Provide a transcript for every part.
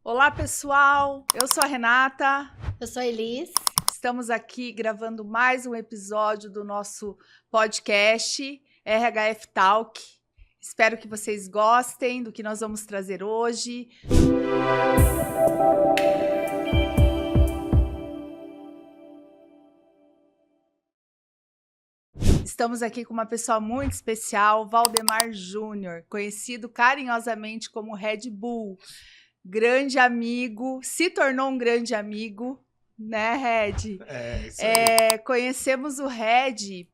Olá, pessoal! Eu sou a Renata. Eu sou a Elis. Estamos aqui gravando mais um episódio do nosso podcast RHF Talk. Espero que vocês gostem do que nós vamos trazer hoje. Estamos aqui com uma pessoa muito especial, Valdemar Júnior, conhecido carinhosamente como Red Bull. Grande amigo, se tornou um grande amigo, né, Red? Isso aí. Conhecemos o Red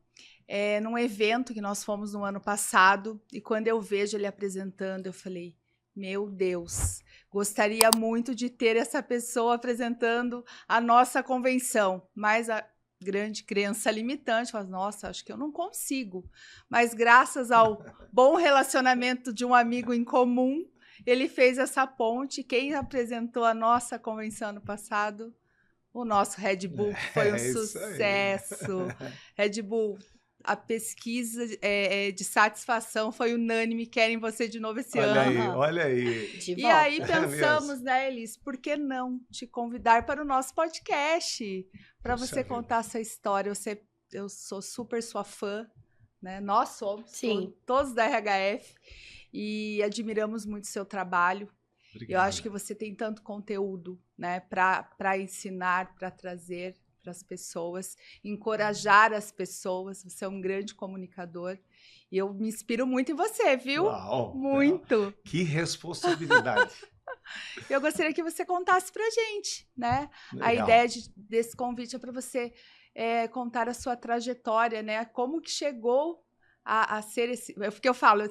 num evento que nós fomos no ano passado, e quando eu vejo ele apresentando, eu falei, meu Deus, gostaria muito de ter essa pessoa apresentando a nossa convenção, mas a grande crença limitante, fala, nossa, acho que eu não consigo. Mas graças ao bom relacionamento de um amigo em comum, ele fez essa ponte. Quem apresentou a nossa convenção ano passado? O nosso Red Bull, que foi um sucesso. Red Bull, a pesquisa de satisfação foi unânime, querem você de novo esse ano. Olha aí. E aí pensamos, né, Elis, por que não te convidar para o nosso podcast? Para você contar essa história. Eu sou super sua fã, né? Nós somos, todos da RHF. E admiramos muito o seu trabalho. Obrigado. Eu acho que você tem tanto conteúdo, né, para ensinar, para trazer para as pessoas, encorajar as pessoas. Você é um grande comunicador. E eu me inspiro muito em você, viu? Uau, muito. Que responsabilidade. Eu gostaria que você contasse para a gente, né? Legal. A ideia desse convite é para você contar a sua trajetória, né? Como que chegou a ser esse... Porque eu falo...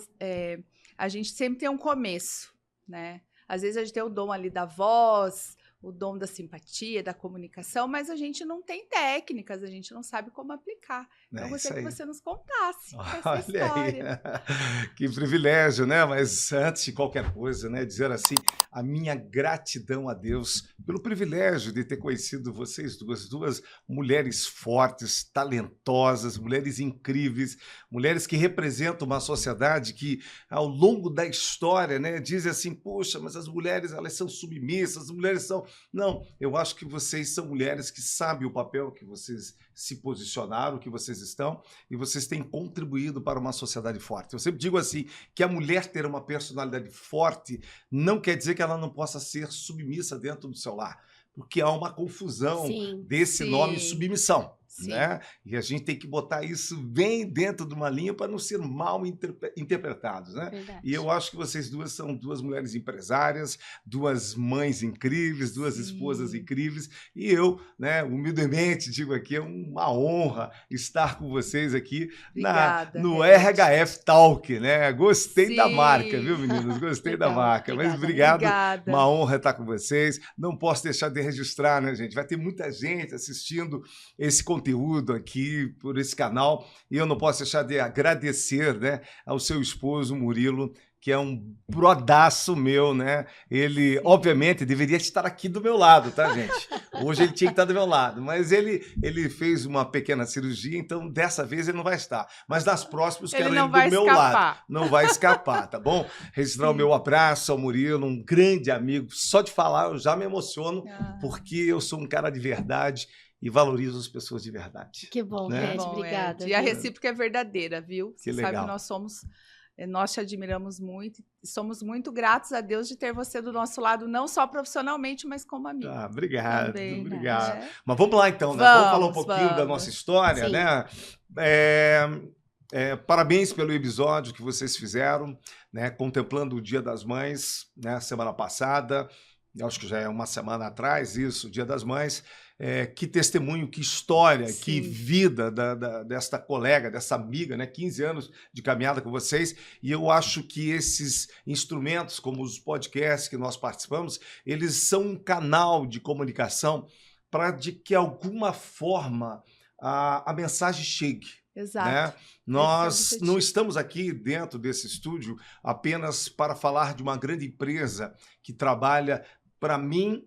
a gente sempre tem um começo, né? Às vezes a gente tem o dom ali da voz, o dom da simpatia, da comunicação, mas a gente não tem técnicas, a gente não sabe como aplicar. Então, eu gostaria que você nos contasse essa história. Aí. Que privilégio, né? Mas antes de qualquer coisa, né, dizer assim, a minha gratidão a Deus pelo privilégio de ter conhecido vocês duas mulheres fortes, talentosas, mulheres incríveis, mulheres que representam uma sociedade que, ao longo da história, né, diz assim, poxa, mas as mulheres, elas são submissas, as mulheres são... Não, eu acho que vocês são mulheres que sabem o papel que vocês se posicionaram, que vocês estão, e vocês têm contribuído para uma sociedade forte. Eu sempre digo assim, que a mulher ter uma personalidade forte não quer dizer que ela não possa ser submissa dentro do seu lar, porque há uma confusão desse nome submissão. Né? E a gente tem que botar isso bem dentro de uma linha para não ser mal interpretados, né? E eu acho que vocês duas são duas mulheres empresárias, duas mães incríveis, duas esposas incríveis, e eu, né, humildemente digo aqui, é uma honra estar com vocês aqui no RHF Talk, né? Gostei da marca, viu, meninos? Gostei da marca, mas obrigado, uma honra estar com vocês. Não posso deixar de registrar, né, gente? Vai ter muita gente assistindo esse conteúdo aqui por esse canal, e eu não posso deixar de agradecer, né, ao seu esposo Murilo, que é um brodaço meu, né? Ele, obviamente, deveria estar aqui do meu lado, tá, gente? Hoje ele tinha que estar do meu lado, mas ele fez uma pequena cirurgia, então dessa vez ele não vai estar. Mas nas próximas, quero ele do meu lado. Não vai escapar, tá bom? Registrar o meu abraço ao Murilo, um grande amigo. Só de falar eu já me emociono, porque eu sou um cara de verdade, e valorizo as pessoas de verdade. Que bom, né? Red, obrigada. E a recíproca é verdadeira, viu? Que legal. Sabe, nós te admiramos muito e somos muito gratos a Deus de ter você do nosso lado, não só profissionalmente, mas como amigo. Obrigado, também, obrigado. Né? Mas vamos lá então, né? Vamos falar um pouquinho da nossa história, né? Parabéns pelo episódio que vocês fizeram, né? Contemplando o Dia das Mães, né? Semana passada, acho que já é uma semana atrás, isso, o Dia das Mães. Que testemunho, que história, que vida desta colega, dessa amiga, né? 15 anos de caminhada com vocês, e eu acho que esses instrumentos, como os podcasts que nós participamos, eles são um canal de comunicação para de que alguma forma a mensagem chegue. Exato. Né? Nós não estamos aqui dentro desse estúdio apenas para falar de uma grande empresa que trabalha, para mim,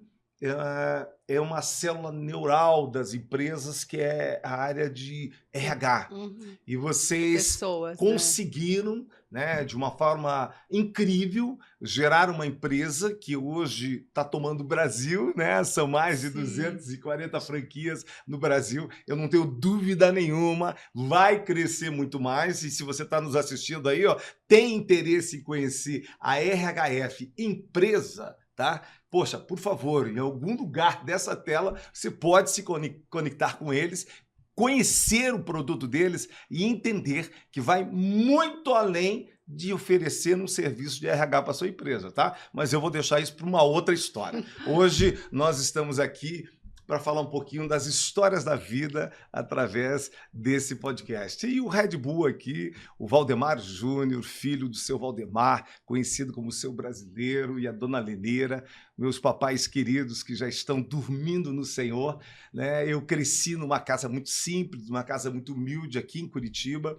é uma célula neural das empresas, que é a área de RH. Uhum. E vocês Pessoas, né? conseguiram, né, de uma forma incrível, gerar uma empresa que hoje está tomando o Brasil, né? São mais de Sim. 240 franquias no Brasil. Eu não tenho dúvida nenhuma, vai crescer muito mais. E se você está nos assistindo aí, ó, tem interesse em conhecer a RHF empresa, tá? Poxa, por favor, em algum lugar dessa tela, você pode se conectar com eles, conhecer o produto deles e entender que vai muito além de oferecer um serviço de RH para sua empresa, tá? Mas eu vou deixar isso para uma outra história. Hoje nós estamos aqui para falar um pouquinho das histórias da vida através desse podcast. E o Red Bull aqui, o Valdemar Júnior, filho do seu Valdemar, conhecido como seu brasileiro, e a dona Leneira, meus papais queridos que já estão dormindo no Senhor, né? Eu cresci numa casa muito simples, numa casa muito humilde aqui em Curitiba,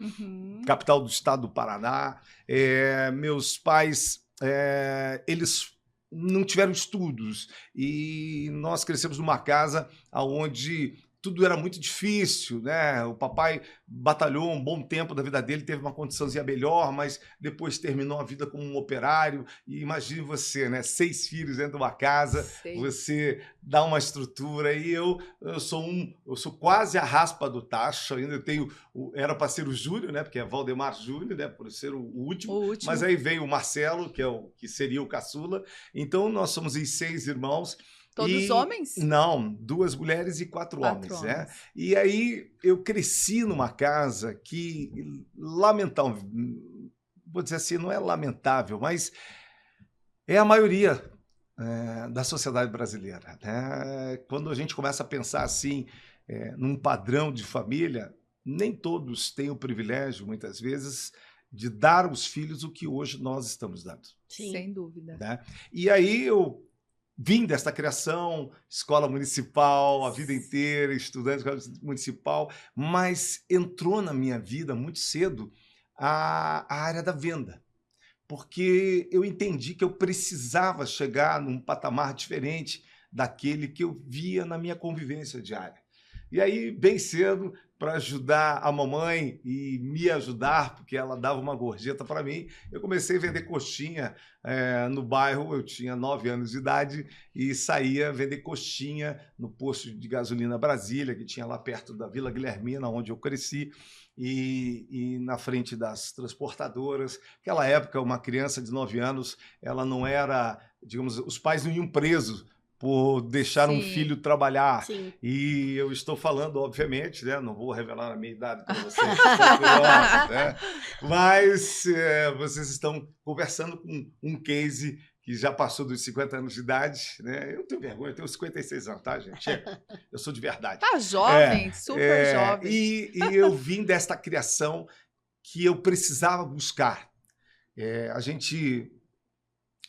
capital do estado do Paraná. Meus pais, eles não tiveram estudos e nós crescemos numa casa onde tudo era muito difícil, né? O papai batalhou um bom tempo da vida dele, teve uma condiçãozinha melhor, mas depois terminou a vida como um operário. E imagine você, né? 6 filhos dentro de uma casa, Sei. você dá uma estrutura. E eu sou quase a raspa do tacho. Ainda tenho, era para ser o Júnior, né? Porque é Valdemar Júnior, né? Por ser o último. O último. Mas aí veio o Marcelo, que seria o caçula. Então nós somos em 6 irmãos. Todos homens? Não, 2 mulheres e 4 homens, né? E aí eu cresci numa casa que, lamentável, vou dizer assim, não é lamentável, mas é a maioria da sociedade brasileira, né? Quando a gente começa a pensar assim, num padrão de família, nem todos têm o privilégio, muitas vezes, de dar aos filhos o que hoje nós estamos dando. Sim. Sem dúvida. Né? E aí eu vim desta criação, escola municipal, a vida inteira, estudante de escola municipal, mas entrou na minha vida muito cedo a área da venda, porque eu entendi que eu precisava chegar num patamar diferente daquele que eu via na minha convivência diária. E aí, bem cedo, para ajudar a mamãe e me ajudar, porque ela dava uma gorjeta para mim, eu comecei a vender coxinha no bairro. Eu tinha 9 anos de idade e saía vender coxinha no posto de gasolina Brasília, que tinha lá perto da Vila Guilhermina, onde eu cresci, e na frente das transportadoras. Naquela época, uma criança de 9 anos, ela não era, digamos, os pais não iam presos por deixar um Sim. filho trabalhar. Sim. E eu estou falando, obviamente, né? Não vou revelar a minha idade para vocês, né? Mas vocês estão conversando com um case que já passou dos 50 anos de idade, né? Eu não tenho vergonha, eu tenho 56 anos, tá, gente? Eu sou de verdade. Tá jovem, super jovem. E eu vim desta criação que eu precisava buscar. A gente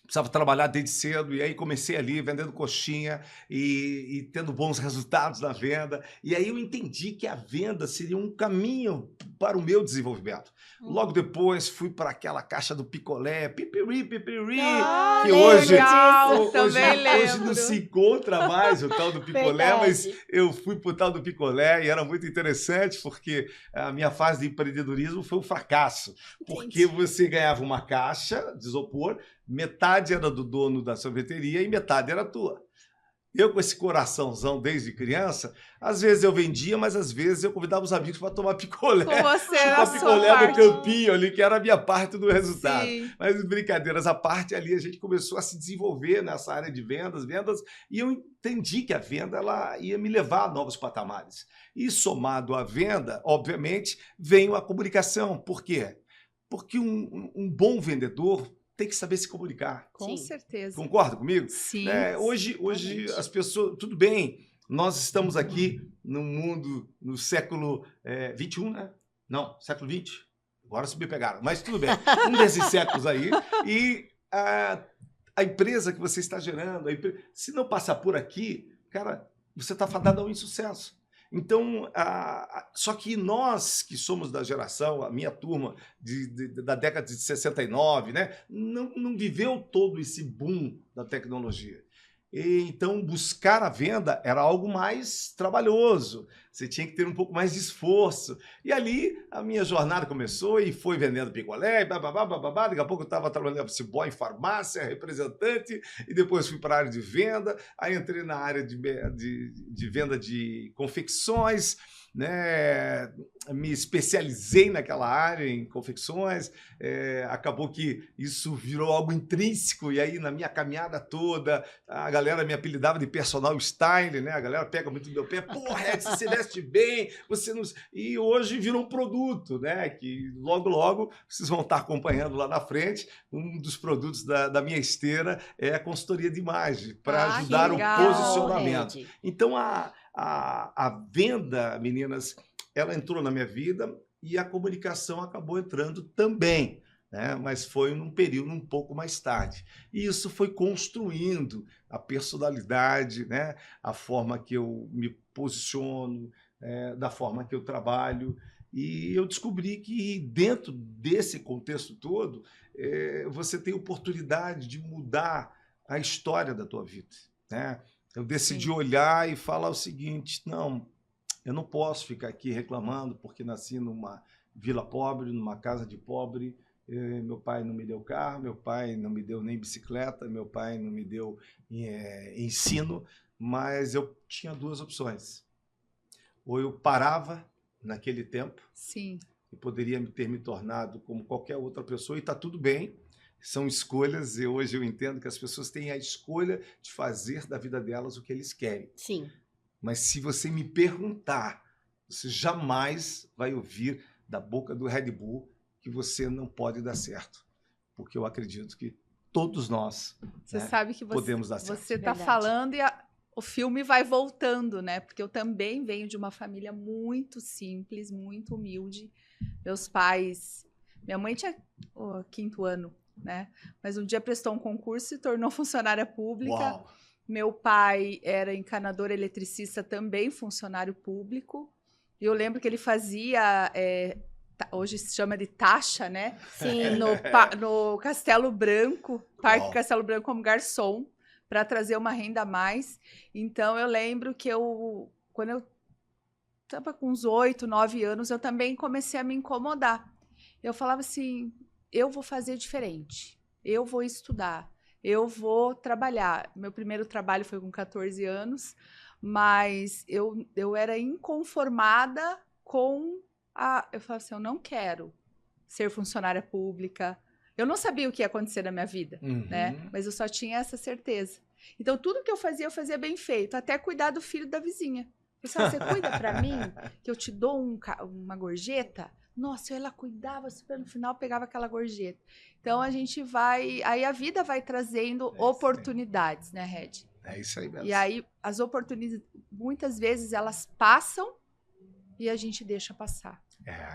precisava trabalhar desde cedo, e aí comecei ali vendendo coxinha e tendo bons resultados na venda. E aí eu entendi que a venda seria um caminho para o meu desenvolvimento. Logo depois fui para aquela caixa do picolé, pipiri, que hoje não se encontra mais o tal do picolé. Verdade. Mas eu fui para o tal do picolé e era muito interessante, porque a minha fase de empreendedorismo foi um fracasso. Porque você ganhava uma caixa de isopor, metade era do dono da sorveteria e metade era tua. Eu, com esse coraçãozão desde criança, às vezes eu vendia, mas às vezes eu convidava os amigos para tomar picolé. Com você era a picolé sua no campinho ali, que era a minha parte do resultado. Sim. Mas brincadeiras à parte, ali a gente começou a se desenvolver nessa área de vendas, e eu entendi que a venda ela ia me levar a novos patamares. E somado à venda, obviamente, veio a comunicação. Por quê? Porque um bom vendedor tem que saber se comunicar. Com certeza. Concorda comigo? Sim. Hoje as pessoas... Tudo bem, nós estamos aqui no mundo, no século XXI, né? Não, século XX. Agora se me pegaram, mas tudo bem. Um desses séculos aí. E a empresa que você está gerando, se não passar por aqui, cara, você está fadado ao insucesso. Então, só que nós que somos da geração, a minha turma da década de 69, né, não viveu todo esse boom da tecnologia. E, então, buscar a venda era algo mais trabalhoso. Você tinha que ter um pouco mais de esforço. E ali a minha jornada começou e foi vendendo picolé, bababá, bababá. Daqui a pouco eu estava trabalhando como boy em farmácia, representante, e depois fui para a área de venda. Aí entrei na área de venda de confecções, né? Me especializei naquela área em confecções, acabou que isso virou algo intrínseco, e aí na minha caminhada toda, a galera me apelidava de personal style, né? A galera pega muito no meu pé, porra, Edson, você veste bem, você não... E hoje virou um produto, né? Que logo vocês vão estar acompanhando lá na frente. Um dos produtos da minha esteira é a consultoria de imagem, para ajudar o posicionamento. Então, a venda, meninas, ela entrou na minha vida e a comunicação acabou entrando também, né? Mas foi num período um pouco mais tarde. E isso foi construindo a personalidade, né? A forma que eu me posiciono, da forma que eu trabalho. E eu descobri que dentro desse contexto todo, você tem oportunidade de mudar a história da tua vida, né? Eu decidi olhar e falar o seguinte: não, eu não posso ficar aqui reclamando porque nasci numa vila pobre, numa casa de pobre. Meu pai não me deu carro, meu pai não me deu nem bicicleta, meu pai não me deu ensino, mas eu tinha duas opções. Ou eu parava naquele tempo, Sim, e poderia ter me tornado como qualquer outra pessoa, e está tudo bem. São escolhas, e hoje eu entendo que as pessoas têm a escolha de fazer da vida delas o que eles querem. Sim. Mas se você me perguntar, você jamais vai ouvir da boca do Red Bull que você não pode dar certo. Porque eu acredito que todos nós, você né, sabe que podemos dar certo. você está falando e o filme vai voltando, né? Porque eu também venho de uma família muito simples, muito humilde. Meus pais... Minha mãe tinha o 5º ano, né? Mas um dia prestou um concurso e se tornou funcionária pública. Uau. Meu pai era encanador eletricista, também funcionário público. E eu lembro que ele fazia, hoje se chama de taxa, né? Sim. No Castelo Branco, Parque Uau. Castelo Branco, como garçom, para trazer uma renda a mais. Então eu lembro que quando eu estava com uns 8, 9 anos, eu também comecei a me incomodar. Eu falava assim, eu vou fazer diferente, eu vou estudar, eu vou trabalhar. Meu primeiro trabalho foi com 14 anos, mas eu era inconformada com eu falava assim, eu não quero ser funcionária pública. Eu não sabia o que ia acontecer na minha vida, né? Mas eu só tinha essa certeza. Então, tudo que eu fazia bem feito, até cuidar do filho da vizinha. Você cuida para mim, que eu te dou uma gorjeta? Nossa, ela cuidava super, no final pegava aquela gorjeta. Então a gente vai, aí a vida vai trazendo oportunidades, né, Red? É isso aí mesmo. E aí as oportunidades, muitas vezes elas passam e a gente deixa passar.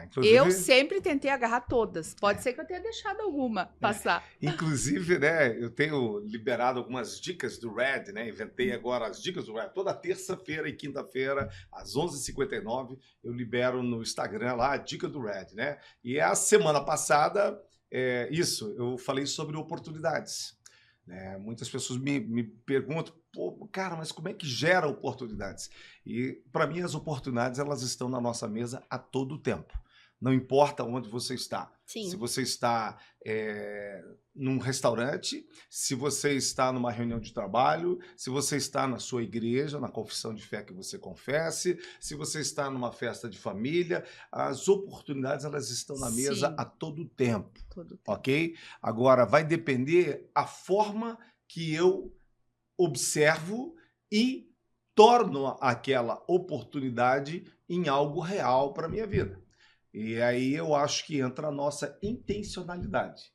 Inclusive, eu sempre tentei agarrar todas. Pode ser que eu tenha deixado alguma passar. Inclusive, né, eu tenho liberado algumas dicas do Red, né? Inventei agora as dicas do Red. Toda terça-feira e quinta-feira, às 11h59, eu libero no Instagram lá a dica do Red, né? E a semana passada, eu falei sobre oportunidades. Muitas pessoas me perguntam, pô, cara, mas como é que gera oportunidades? E, para mim, as oportunidades elas estão na nossa mesa a todo tempo. Não importa onde você está. Sim. Se você está num restaurante, se você está numa reunião de trabalho, se você está na sua igreja, na confissão de fé que você confesse, se você está numa festa de família, as oportunidades elas estão na mesa a todo tempo. Ok? Agora, vai depender a forma que eu observo e torno aquela oportunidade em algo real para a minha vida. E aí eu acho que entra a nossa intencionalidade,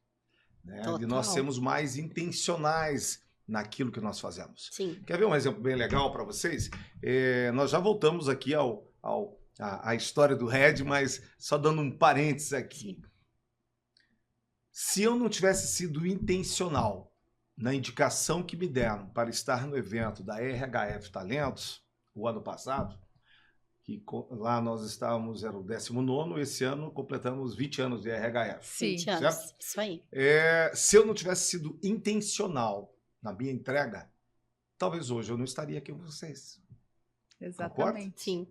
né? De nós sermos mais intencionais naquilo que nós fazemos. Sim. Quer ver um exemplo bem legal para vocês? Nós já voltamos aqui à história do Red, mas só dando um parênteses aqui. Sim. Se eu não tivesse sido intencional na indicação que me deram para estar no evento da RHF Talentos, o ano passado, que lá nós estávamos, era o 19º, esse ano completamos 20 anos de RHF. Sim, 20 anos, isso aí. Se eu não tivesse sido intencional na minha entrega, talvez hoje eu não estaria aqui com vocês. Exatamente. Sim.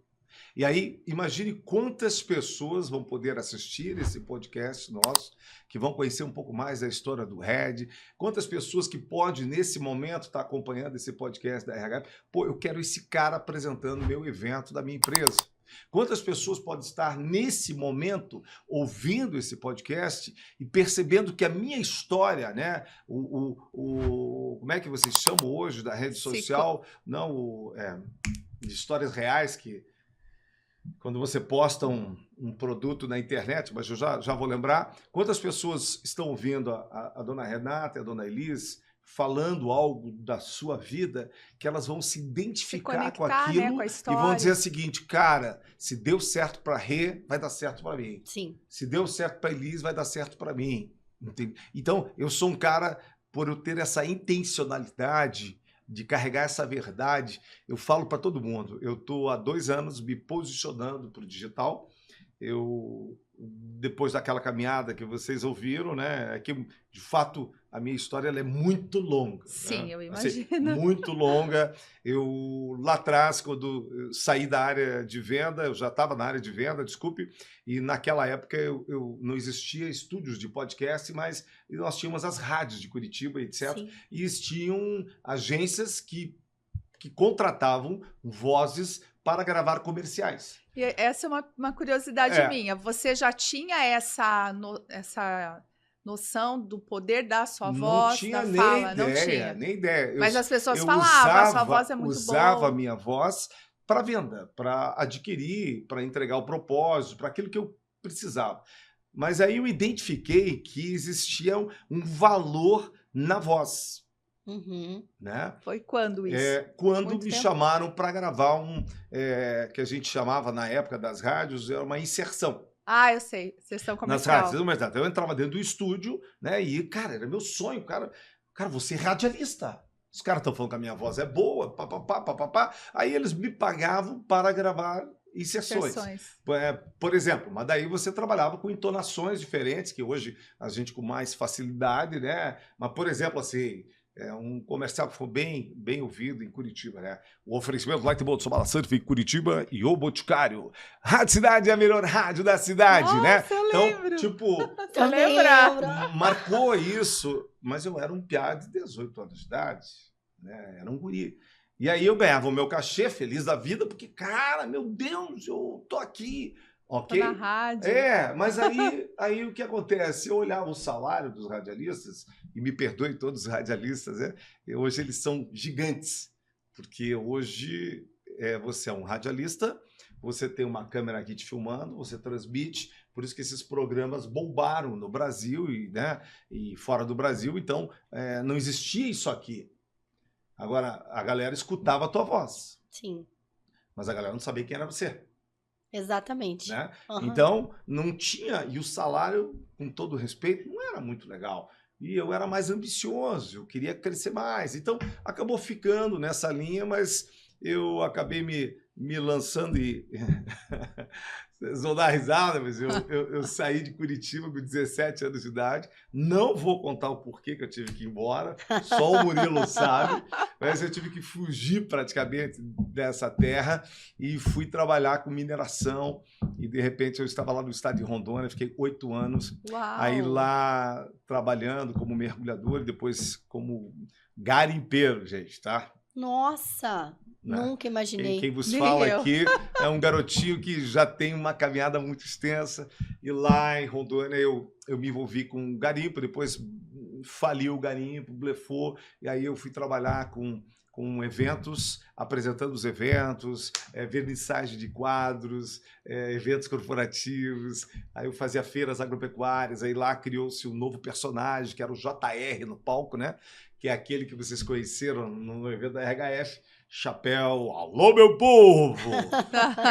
E aí, imagine quantas pessoas vão poder assistir esse podcast nosso, que vão conhecer um pouco mais da história do Red, quantas pessoas que podem, nesse momento, estar acompanhando esse podcast da RH. Pô, eu quero esse cara apresentando o meu evento da minha empresa. Quantas pessoas podem estar, nesse momento, ouvindo esse podcast e percebendo que a minha história, né, como é que vocês chamam hoje da rede social? Não, de histórias reais que... Quando você posta um produto na internet, mas eu já vou lembrar, quantas pessoas estão ouvindo a dona Renata e a dona Elis falando algo da sua vida, que elas vão se identificar com aquilo, né, com a e história. vão dizer o seguinte, cara, se deu certo para Rê, vai dar certo para mim. Sim. Se deu certo para Elis, vai dar certo para mim. Entende? Então, eu sou um cara, por eu ter essa intencionalidade de carregar essa verdade, eu falo para todo mundo, eu estou há 2 anos me posicionando para o digital, depois daquela caminhada que vocês ouviram, né, é que, de fato, a minha história ela é muito longa. Sim, né? eu Assim, imagino. muito longa. Eu, lá atrás, quando eu saí da área de venda, eu já estava na área de venda, desculpe, e naquela época eu não existia estúdios de podcast, mas nós tínhamos as rádios de Curitiba, etc. Sim. E existiam agências que contratavam vozes para gravar comerciais. E essa é uma curiosidade minha. Você já tinha essa noção do poder da sua voz, tinha da nem fala? ideia, Não tinha. nem ideia. Mas as pessoas eu falavam, a sua voz é muito usava boa. a minha voz para venda, para adquirir, para entregar o propósito, para aquilo que eu precisava. Mas aí eu identifiquei que existia um valor na voz. Uhum. Né? Foi quando isso? Quando Muito me tempo? chamaram para gravar que a gente chamava na época das rádios, era uma inserção. Ah, eu sei. Sessão Nas comercial. rádios, eu entrava dentro do estúdio, né? E, cara, era meu sonho, cara, você é radialista. Os caras estão falando que a minha voz é boa, papapá. Aí eles me pagavam para gravar inserções. Por exemplo, mas daí você trabalhava com entonações diferentes, que hoje a gente com mais facilidade, né? Mas, por exemplo, assim, um comercial que foi bem ouvido em Curitiba, né? O oferecimento Light Bolt Sobala Surf em Curitiba e o Boticário. Rádio Cidade é a melhor rádio da cidade, né? Nossa, eu lembro. Então, tipo, Tô lembrando. marcou isso, mas eu era um piá de 18 anos de idade, né? Era um guri. E aí eu ganhava o meu cachê, feliz da vida, porque, cara, meu Deus, eu tô aqui, ok? Tô na rádio. Mas aí o que acontece? Eu olhava o salário dos radialistas, e me perdoem todos os radialistas, hoje eles são gigantes, porque hoje você é um radialista, você tem uma câmera aqui te filmando, você transmite, por isso que esses programas bombaram no Brasil e fora do Brasil, então não existia isso aqui. Agora, a galera escutava a tua voz. Sim. Mas a galera não sabia quem era você. Exatamente. Né? Uhum. Então, não tinha... E o salário, com todo respeito, não era muito legal. E eu era mais ambicioso, eu queria crescer mais. Então, acabou ficando nessa linha, mas eu acabei me lançando e... Vocês vão dar risada, mas eu saí de Curitiba com 17 anos de idade. Não vou contar o porquê que eu tive que ir embora, só o Murilo sabe. Mas eu tive que fugir praticamente dessa terra e fui trabalhar com mineração. E, de repente, eu estava lá no estado de Rondônia, fiquei 8 anos. Uau. Aí lá trabalhando como mergulhador e depois como garimpeiro, gente, tá? Nossa! Nunca imaginei. Quem vos fala aqui é um garotinho que já tem uma caminhada muito extensa. E lá em Rondônia eu me envolvi com garimpo, depois faliu o garimpo, blefou. E aí eu fui trabalhar com eventos, apresentando os eventos, vernissagem de quadros, eventos corporativos. Aí eu fazia feiras agropecuárias. Aí lá criou-se um novo personagem, que era o JR no palco, né? Que é aquele que vocês conheceram no evento da RHF. Chapéu, alô meu povo,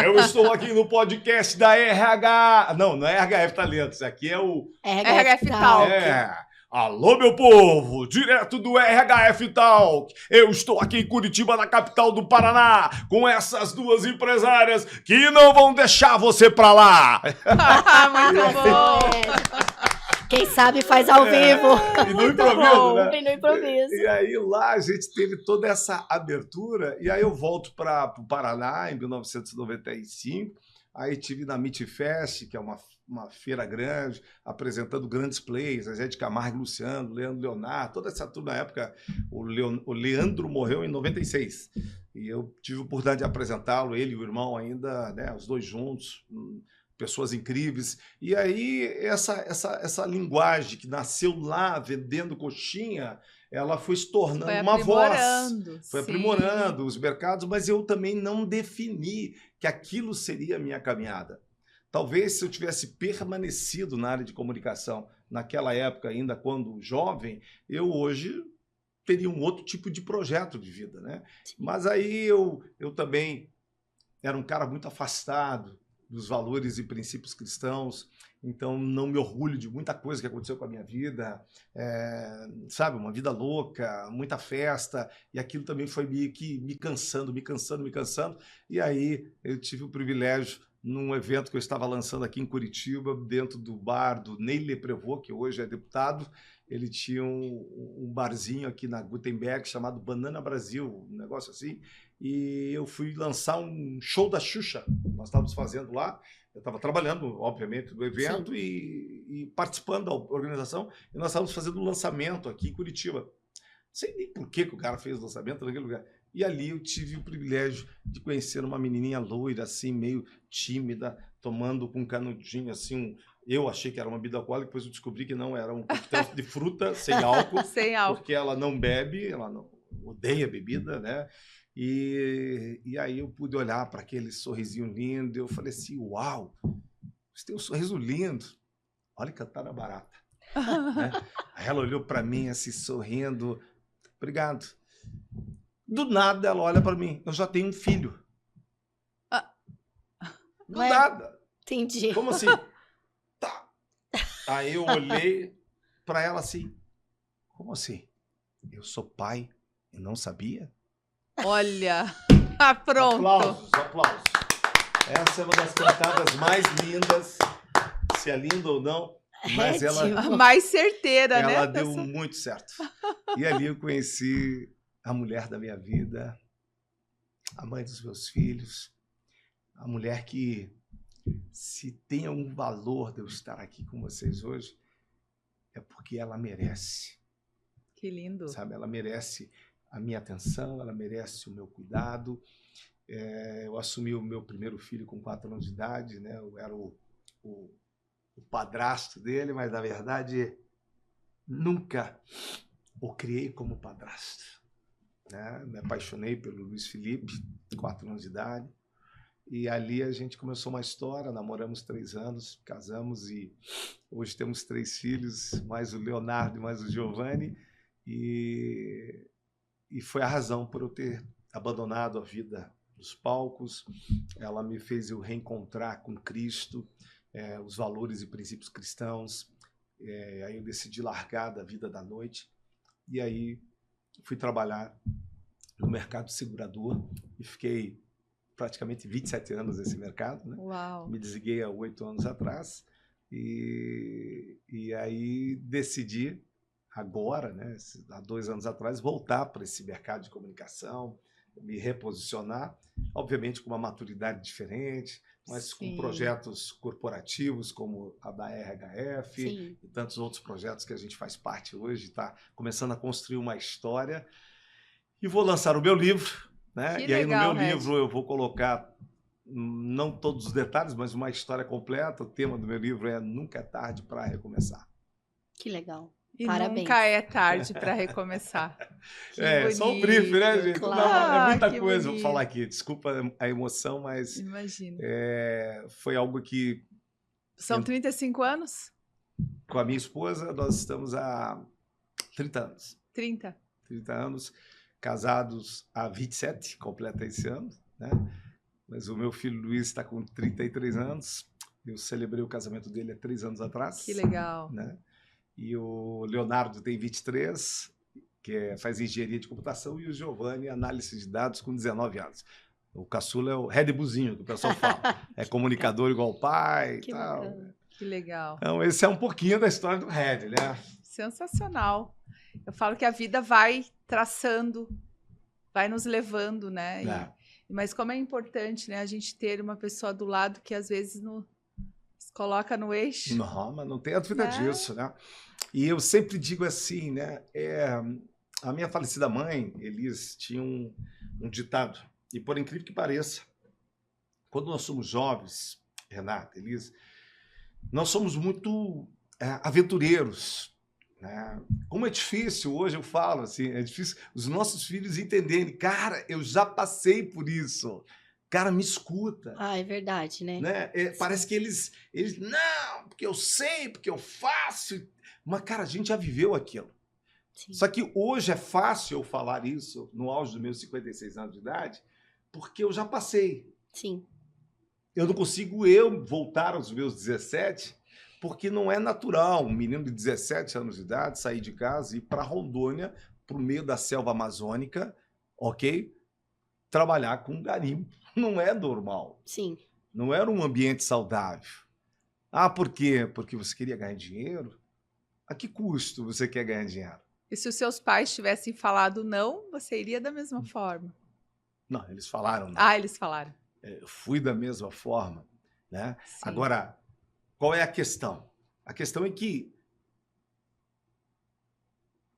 eu estou aqui no podcast da RH, não é RHF Talentos, aqui é o RHF Talk. Alô meu povo, direto do RHF Talk, eu estou aqui em Curitiba, na capital do Paraná, com essas 2 empresárias que não vão deixar você pra lá. Muito bom. Quem sabe faz ao vivo. E no improviso, né? E no improviso. E aí lá a gente teve toda essa abertura, e aí eu volto para o Paraná em 1995, aí tive na Meet Fest, que é uma feira grande, apresentando grandes players, a Zé de Camargo e Luciano, Leandro Leonardo, toda essa turma na época, o Leandro morreu em 96, e eu tive a oportunidade de apresentá-lo, ele e o irmão ainda, né, os dois juntos, pessoas incríveis. E aí essa linguagem que nasceu lá vendendo coxinha, ela foi se tornando uma voz. Foi aprimorando os mercados, mas eu também não defini que aquilo seria a minha caminhada. Talvez se eu tivesse permanecido na área de comunicação naquela época ainda, quando jovem, eu hoje teria um outro tipo de projeto de vida, né? Mas aí eu também era um cara muito afastado dos valores e princípios cristãos, então não me orgulho de muita coisa que aconteceu com a minha vida, sabe, uma vida louca, muita festa, e aquilo também foi meio que me cansando, e aí eu tive o privilégio, num evento que eu estava lançando aqui em Curitiba, dentro do bar do Ney Leprevaux, que hoje é deputado, ele tinha um barzinho aqui na Gutenberg chamado Banana Brasil, um negócio assim, e eu fui lançar um show da Xuxa, nós estávamos fazendo lá, eu estava trabalhando, obviamente, no evento e participando da organização, e nós estávamos fazendo um lançamento aqui em Curitiba. Não sei nem por que o cara fez o lançamento naquele lugar. E ali eu tive o privilégio de conhecer uma menininha loira, assim, meio tímida, tomando com um canudinho, assim, eu achei que era uma bebida alcoólica, depois eu descobri que não, era um coquetel de fruta, sem álcool, sem álcool, porque ela não bebe, ela não odeia bebida, né? E aí eu pude olhar para aquele sorrisinho lindo, e eu falei assim, uau, você tem um sorriso lindo, olha que tá na barata. Né? Aí ela olhou para mim assim, sorrindo, obrigado. Do nada ela olha para mim, eu já tenho um filho. Do nada. Entendi. Como assim? Tá. Aí eu olhei para ela assim, como assim? Eu sou pai e não sabia? Olha, pronto. Aplausos, aplausos. Essa é uma das cantadas mais lindas, se é linda ou não, mas a mais certeira, né? Ela deu muito certo. E ali eu conheci a mulher da minha vida, a mãe dos meus filhos, a mulher que, se tem algum valor de eu estar aqui com vocês hoje, é porque ela merece. Que lindo. Sabe, ela merece a minha atenção, ela merece o meu cuidado. Eu assumi o meu primeiro filho com 4 anos de idade, né? Eu era o padrasto dele, mas na verdade nunca o criei como padrasto. Né? Me apaixonei pelo Luiz Felipe, 4 anos de idade, e ali a gente começou uma história, namoramos 3 anos, casamos e hoje temos 3 filhos, mais o Leonardo e mais o Giovanni, e foi a razão por eu ter abandonado a vida dos palcos. Ela me fez eu reencontrar com Cristo, os valores e princípios cristãos. Aí eu decidi largar da vida da noite e aí fui trabalhar no mercado segurador e fiquei praticamente 27 anos nesse mercado, né? Uau. Me desliguei há 8 anos atrás e aí decidi agora, né, há 2 anos atrás, voltar para esse mercado de comunicação, me reposicionar, obviamente com uma maturidade diferente, mas com projetos corporativos como a da RHF e tantos outros projetos que a gente faz parte hoje, está começando a construir uma história. E vou lançar o meu livro, né? Que e aí legal, no meu livro eu vou colocar, não todos os detalhes, mas uma história completa. O tema do meu livro é Nunca é Tarde para Recomeçar. Que legal. E parabéns. Nunca é tarde para recomeçar. Só um brief, né, gente? Claro. Não, é muita coisa bonito. vou falar aqui. Desculpa a emoção, mas foi algo que... São 35 anos? Com a minha esposa, nós estamos há 30 anos. 30 anos, casados há 27, completa esse ano, né? Mas o meu filho Luiz está com 33 anos. Eu celebrei o casamento dele há 3 anos atrás. Que legal. Né? E o Leonardo tem 23, que faz engenharia de computação, e o Giovanni, análise de dados, com 19 anos. O caçula é o Red Bullzinho, que o pessoal fala. É comunicador igual o pai e tal. Que Que legal. Então, esse é um pouquinho da história do Red, né? Sensacional. Eu falo que a vida vai traçando, vai nos levando, né? Mas como é importante, né, a gente ter uma pessoa do lado que às vezes nos coloca no eixo. Não, mas não tenha dúvida Né? disso, né? E eu sempre digo assim, né? A minha falecida mãe, Elis, tinha um ditado, e por incrível que pareça, quando nós somos jovens, Renata, Elis, nós somos muito aventureiros, né? Como é difícil, hoje eu falo assim, é difícil os nossos filhos entenderem, cara, eu já passei por isso, cara, me escuta. Ah, é verdade, né? Parece que eles, não, porque eu sei, porque eu faço, mas, cara, a gente já viveu aquilo. Sim. Só que hoje é fácil eu falar isso, no auge dos meus 56 anos de idade, porque eu já passei. Sim. Eu não consigo voltar aos meus 17, porque não é natural um menino de 17 anos de idade sair de casa e ir para Rondônia, para o meio da selva amazônica, ok? Trabalhar com garimpo. Não é normal. Sim. Não era um ambiente saudável. Ah, por quê? Porque você queria ganhar dinheiro? A que custo você quer ganhar dinheiro? E se os seus pais tivessem falado não, você iria da mesma forma? Não, eles falaram não. Ah, eles falaram. Eu fui da mesma forma, né? Sim. Agora, qual é a questão? A questão é que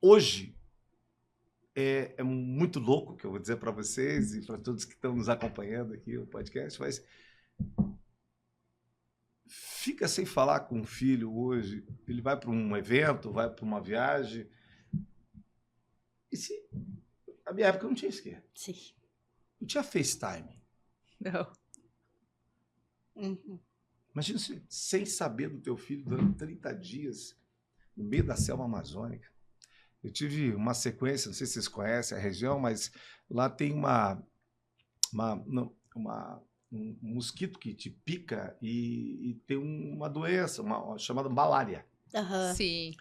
hoje é muito louco o que eu vou dizer para vocês e para todos que estão nos acompanhando aqui no podcast, mas fica sem falar com o filho hoje, ele vai para um evento, vai para uma viagem. Na minha época não tinha isso aqui. Sim. Não tinha FaceTime. Não. Uhum. Imagina sem saber do teu filho durante 30 dias no meio da selva amazônica. Eu tive uma sequência, não sei se vocês conhecem a região, mas lá tem um mosquito que te pica e tem uma doença chamada malária. Uhum. Sim.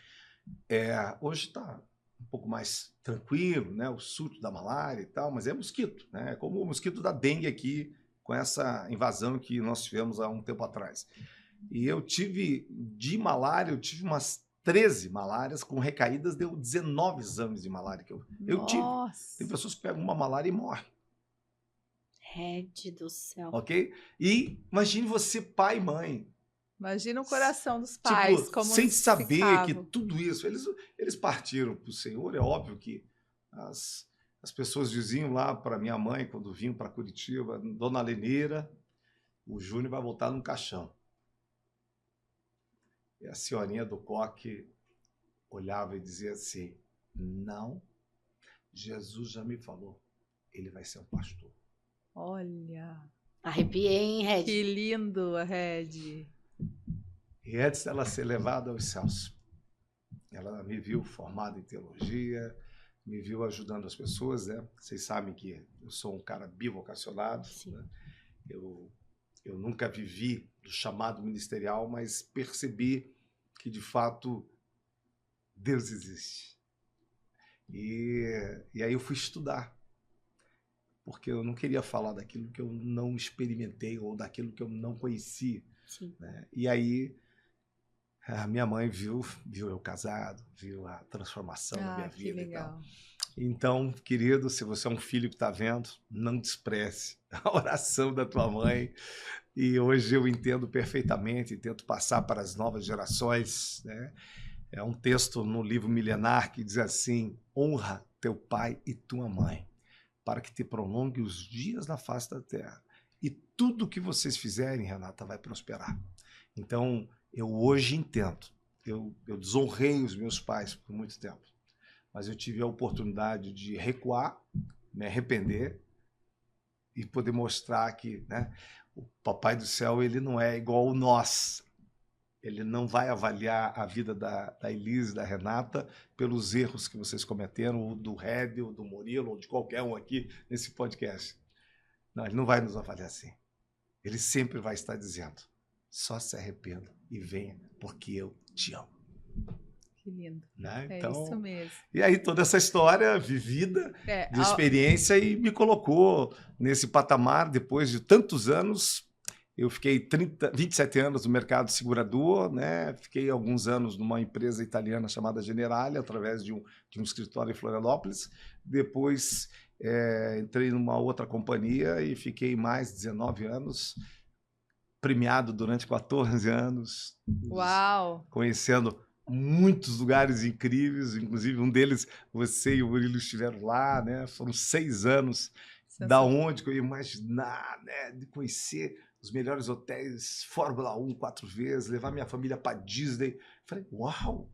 Hoje está um pouco mais tranquilo, né? O surto da malária e tal, mas é mosquito, né? É como o mosquito da dengue aqui, com essa invasão que nós tivemos há um tempo atrás. E eu tive umas 13 malárias, com recaídas, deu 19 exames de malária que eu tive. Tem pessoas que pegam uma malária e morrem. Red do céu. Ok? E imagine você, pai e mãe. Imagina o coração dos pais, como sem saber ficavam. que tudo isso, eles partiram para o Senhor. É óbvio que as pessoas diziam lá para minha mãe, quando vinham para Curitiba, Dona Leneira, o Júnior vai voltar num caixão. E a senhorinha do coque olhava e dizia assim, não, Jesus já me falou, ele vai ser um pastor. Olha. Arrepiei, hein, Red? Que lindo, Red. E antes dela ser levada aos céus, ela me viu formado em teologia, me viu ajudando as pessoas, né? Vocês sabem que eu sou um cara bivocacionado, né? Eu nunca vivi do chamado ministerial, mas percebi que, de fato, Deus existe. E aí eu fui estudar, porque eu não queria falar daquilo que eu não experimentei ou daquilo que eu não conheci. Sim. Né? E aí a minha mãe viu eu casado, viu a transformação da minha vida. Que legal. Então, querido, se você é um filho que está vendo, não despreze a oração da tua mãe. E hoje eu entendo perfeitamente e tento passar para as novas gerações, né? É um texto no livro milenar que diz assim, honra teu pai e tua mãe, para que te prolongue os dias na face da terra. E tudo que vocês fizerem, Renata, vai prosperar. Então, eu hoje entendo. Eu desonrei os meus pais por muito tempo, mas eu tive a oportunidade de recuar, me arrepender e poder mostrar que, né, o Papai do Céu ele não é igual a nós. Ele não vai avaliar a vida da Elise, da Renata, pelos erros que vocês cometeram, ou do Red, ou do Murilo, ou de qualquer um aqui nesse podcast. Não, ele não vai nos avaliar assim. Ele sempre vai estar dizendo, só se arrependa e venha, porque eu te amo. Que lindo. Né? É Então, isso mesmo. E aí toda essa história vivida, de experiência, e me colocou nesse patamar, depois de tantos anos, Eu fiquei 27 anos no mercado segurador, né? Fiquei alguns anos numa empresa italiana chamada Generali, através de um escritório em Florianópolis. Depois entrei numa outra companhia e fiquei mais 19 anos, premiado durante 14 anos. Uau! Conhecendo muitos lugares incríveis, inclusive um deles, você e o Murilo estiveram lá, né? Foram 6 anos, da onde que eu ia imaginar, né? De conhecer os melhores hotéis, Fórmula 1 4 vezes, levar minha família para Disney. Falei, uau!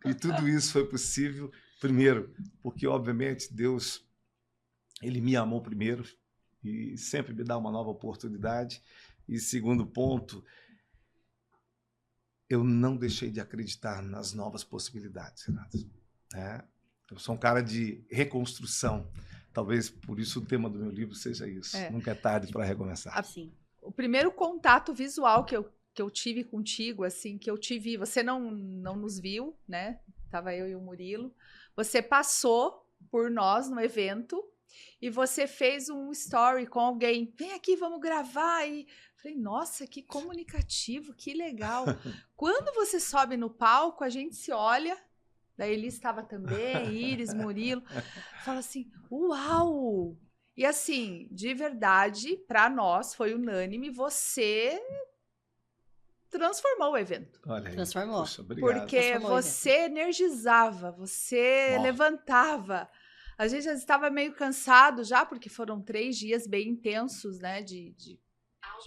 E tudo isso foi possível, primeiro, porque, obviamente, Deus, Ele me amou primeiro e sempre me dá uma nova oportunidade. E segundo ponto, eu não deixei de acreditar nas novas possibilidades, Renato. Eu sou um cara de reconstrução. Talvez por isso o tema do meu livro seja isso. Nunca é tarde para recomeçar. Assim. O primeiro contato visual que eu tive contigo, assim, que eu te vi, você não nos viu, né? Tava eu e o Murilo. Você passou por nós no evento e você fez um story com alguém. Vem aqui, vamos gravar. E falei, nossa, que comunicativo, que legal. Quando você sobe no palco, a gente se olha. Daí Elis estava também, Iris, Murilo. Fala assim, uau! E assim, de verdade, para nós, foi unânime, você transformou o evento. Olha aí. Transformou. Puxa, obrigado. Porque você energizava, você levantava. A gente já estava meio cansado já, porque foram 3 dias bem intensos, né, de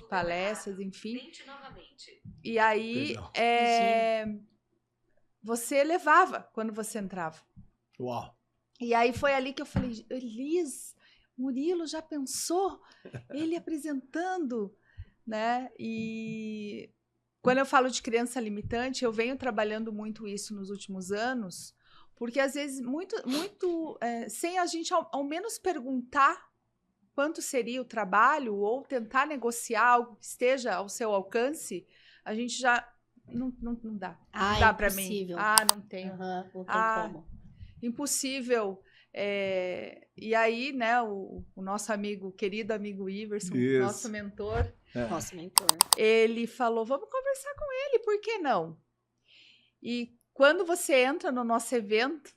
palestras, enfim. E aí, você levava quando você entrava. Uau! E aí foi ali que eu falei, Elis, Murilo já pensou? Ele apresentando, né? E quando eu falo de criança limitante, eu venho trabalhando muito isso nos últimos anos, porque às vezes sem a gente ao menos perguntar quanto seria o trabalho ou tentar negociar algo que esteja ao seu alcance, a gente já não dá. Não dá para mim. Não tenho. Não tem como. Impossível. E aí, né, o nosso querido amigo Iverson, nosso mentor, ele falou, vamos conversar com ele, por que não? E quando você entra no nosso evento,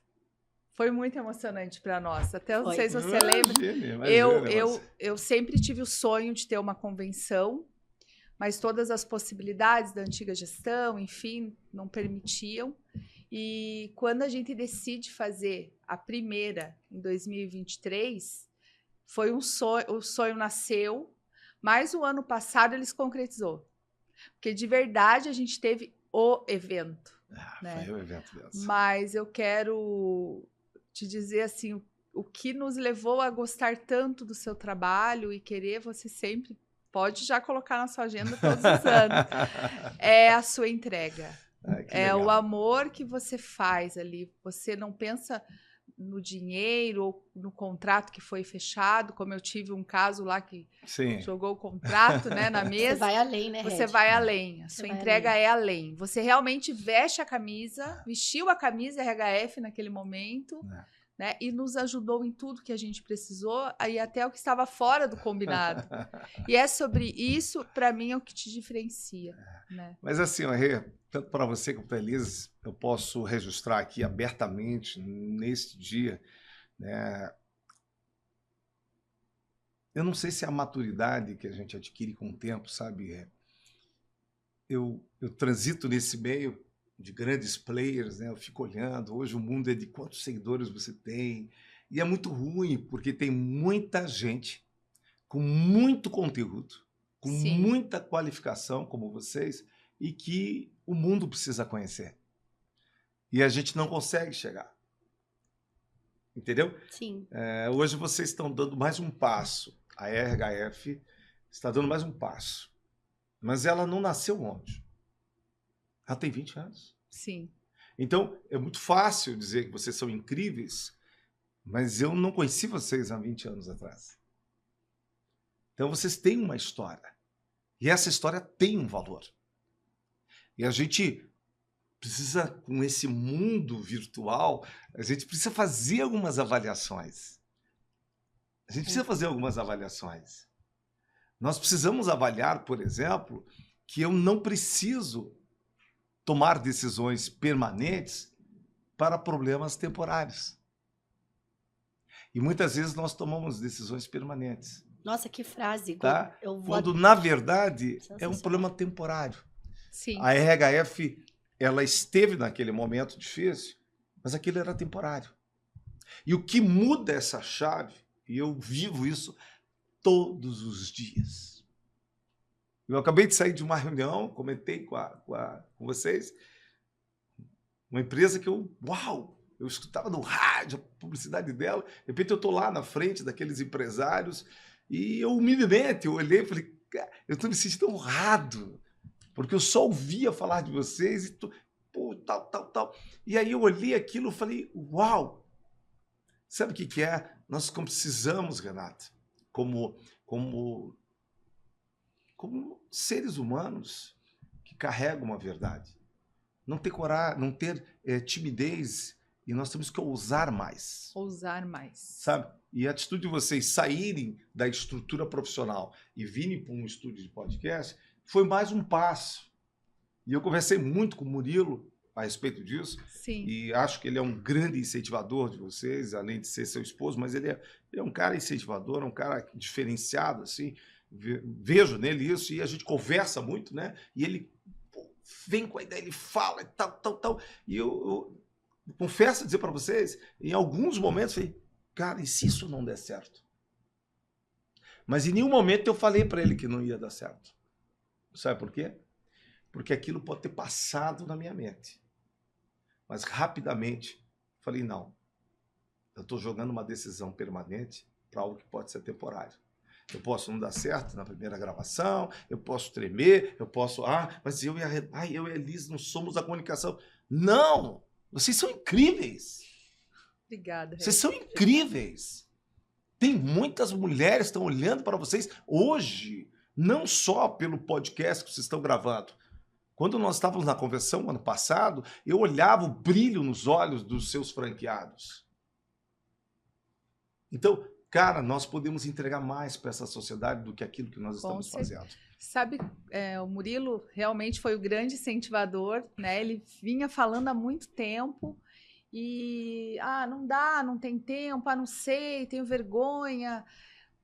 foi muito emocionante para nós. Até não sei se você lembra. Eu sempre tive o sonho de ter uma convenção, mas todas as possibilidades da antiga gestão, enfim, não permitiam. E quando a gente decide fazer a primeira em 2023, foi um sonho, o sonho nasceu, mas o ano passado ele se concretizou. Porque de verdade a gente teve o evento. Né? Foi o evento mesmo. Mas eu quero te dizer assim, o que nos levou a gostar tanto do seu trabalho e querer, você sempre pode já colocar na sua agenda todos os anos, é a sua entrega. O amor que você faz ali. Você não pensa no dinheiro ou no contrato que foi fechado, como eu tive um caso lá que jogou o contrato, né, na mesa. Você vai além, né, Você vai além. A sua entrega é além. Você realmente veste a camisa, vestiu a camisa RHF naquele momento, né, e nos ajudou em tudo que a gente precisou, aí até o que estava fora do combinado. E é sobre isso, para mim, é o que te diferencia. Né? Mas assim, Rê, tanto para você como para a Elis, eu posso registrar aqui abertamente, neste dia, né? Eu não sei se é a maturidade que a gente adquire com o tempo, sabe? Eu transito nesse meio de grandes players, né? Eu fico olhando, hoje o mundo é de quantos seguidores você tem, e é muito ruim, porque tem muita gente com muito conteúdo, com muita qualificação, como vocês, e que o mundo precisa conhecer. E a gente não consegue chegar. Entendeu? Sim. Hoje vocês estão dando mais um passo. A RHF está dando mais um passo. Mas ela não nasceu ontem. Ela tem 20 anos. Sim. Então, é muito fácil dizer que vocês são incríveis, mas eu não conheci vocês há 20 anos atrás. Então, vocês têm uma história. E essa história tem um valor. E a gente precisa, com esse mundo virtual, a gente precisa fazer algumas avaliações. A gente precisa fazer algumas avaliações. Nós precisamos avaliar, por exemplo, que eu não preciso tomar decisões permanentes para problemas temporários. E muitas vezes nós tomamos decisões permanentes, Nossa, que frase. tá? Eu vou... Quando, na verdade, é um Sensacional. problema temporário. Sim. A RHF, ela esteve naquele momento difícil, mas aquilo era temporário. E o que muda essa chave, e eu vivo isso todos os dias. Eu acabei de sair de uma reunião, comentei com vocês, uma empresa que eu escutava no rádio a publicidade dela, de repente eu estou lá na frente daqueles empresários e eu humildemente eu olhei e falei, cara, eu estou me sentindo honrado, porque eu só ouvia falar de vocês e tal. E aí eu olhei aquilo e falei, uau! Sabe o que é? Nós precisamos, Renata, como seres humanos que carregam uma verdade, não ter coragem, não ter timidez, e nós temos que ousar mais. Ousar mais. Sabe? E a atitude de vocês saírem da estrutura profissional e virem para um estúdio de podcast foi mais um passo. E eu conversei muito com o Murilo a respeito disso. Sim. E acho que ele é um grande incentivador de vocês, além de ser seu esposo, mas ele é um cara incentivador, é um cara diferenciado, assim. Vejo nele isso e a gente conversa muito, né? E ele vem com a ideia, ele fala e tal. E eu confesso dizer para vocês, em alguns momentos, eu falei, cara, e se isso não der certo? Mas em nenhum momento eu falei para ele que não ia dar certo. Sabe por quê? Porque aquilo pode ter passado na minha mente. Mas rapidamente, falei, não, eu estou jogando uma decisão permanente para algo que pode ser temporário. Eu posso não dar certo na primeira gravação, eu posso tremer, eu posso... mas eu e a Elis não somos da comunicação. Não! Vocês são incríveis! Obrigada. Vocês são incríveis! Tem muitas mulheres que estão olhando para vocês hoje, não só pelo podcast que vocês estão gravando. Quando nós estávamos na convenção ano passado, eu olhava o brilho nos olhos dos seus franqueados. Então, cara, nós podemos entregar mais para essa sociedade do que aquilo que nós estamos fazendo. Sabe, o Murilo realmente foi o grande incentivador, né? Ele vinha falando há muito tempo e, não dá, não tem tempo, não sei, tenho vergonha,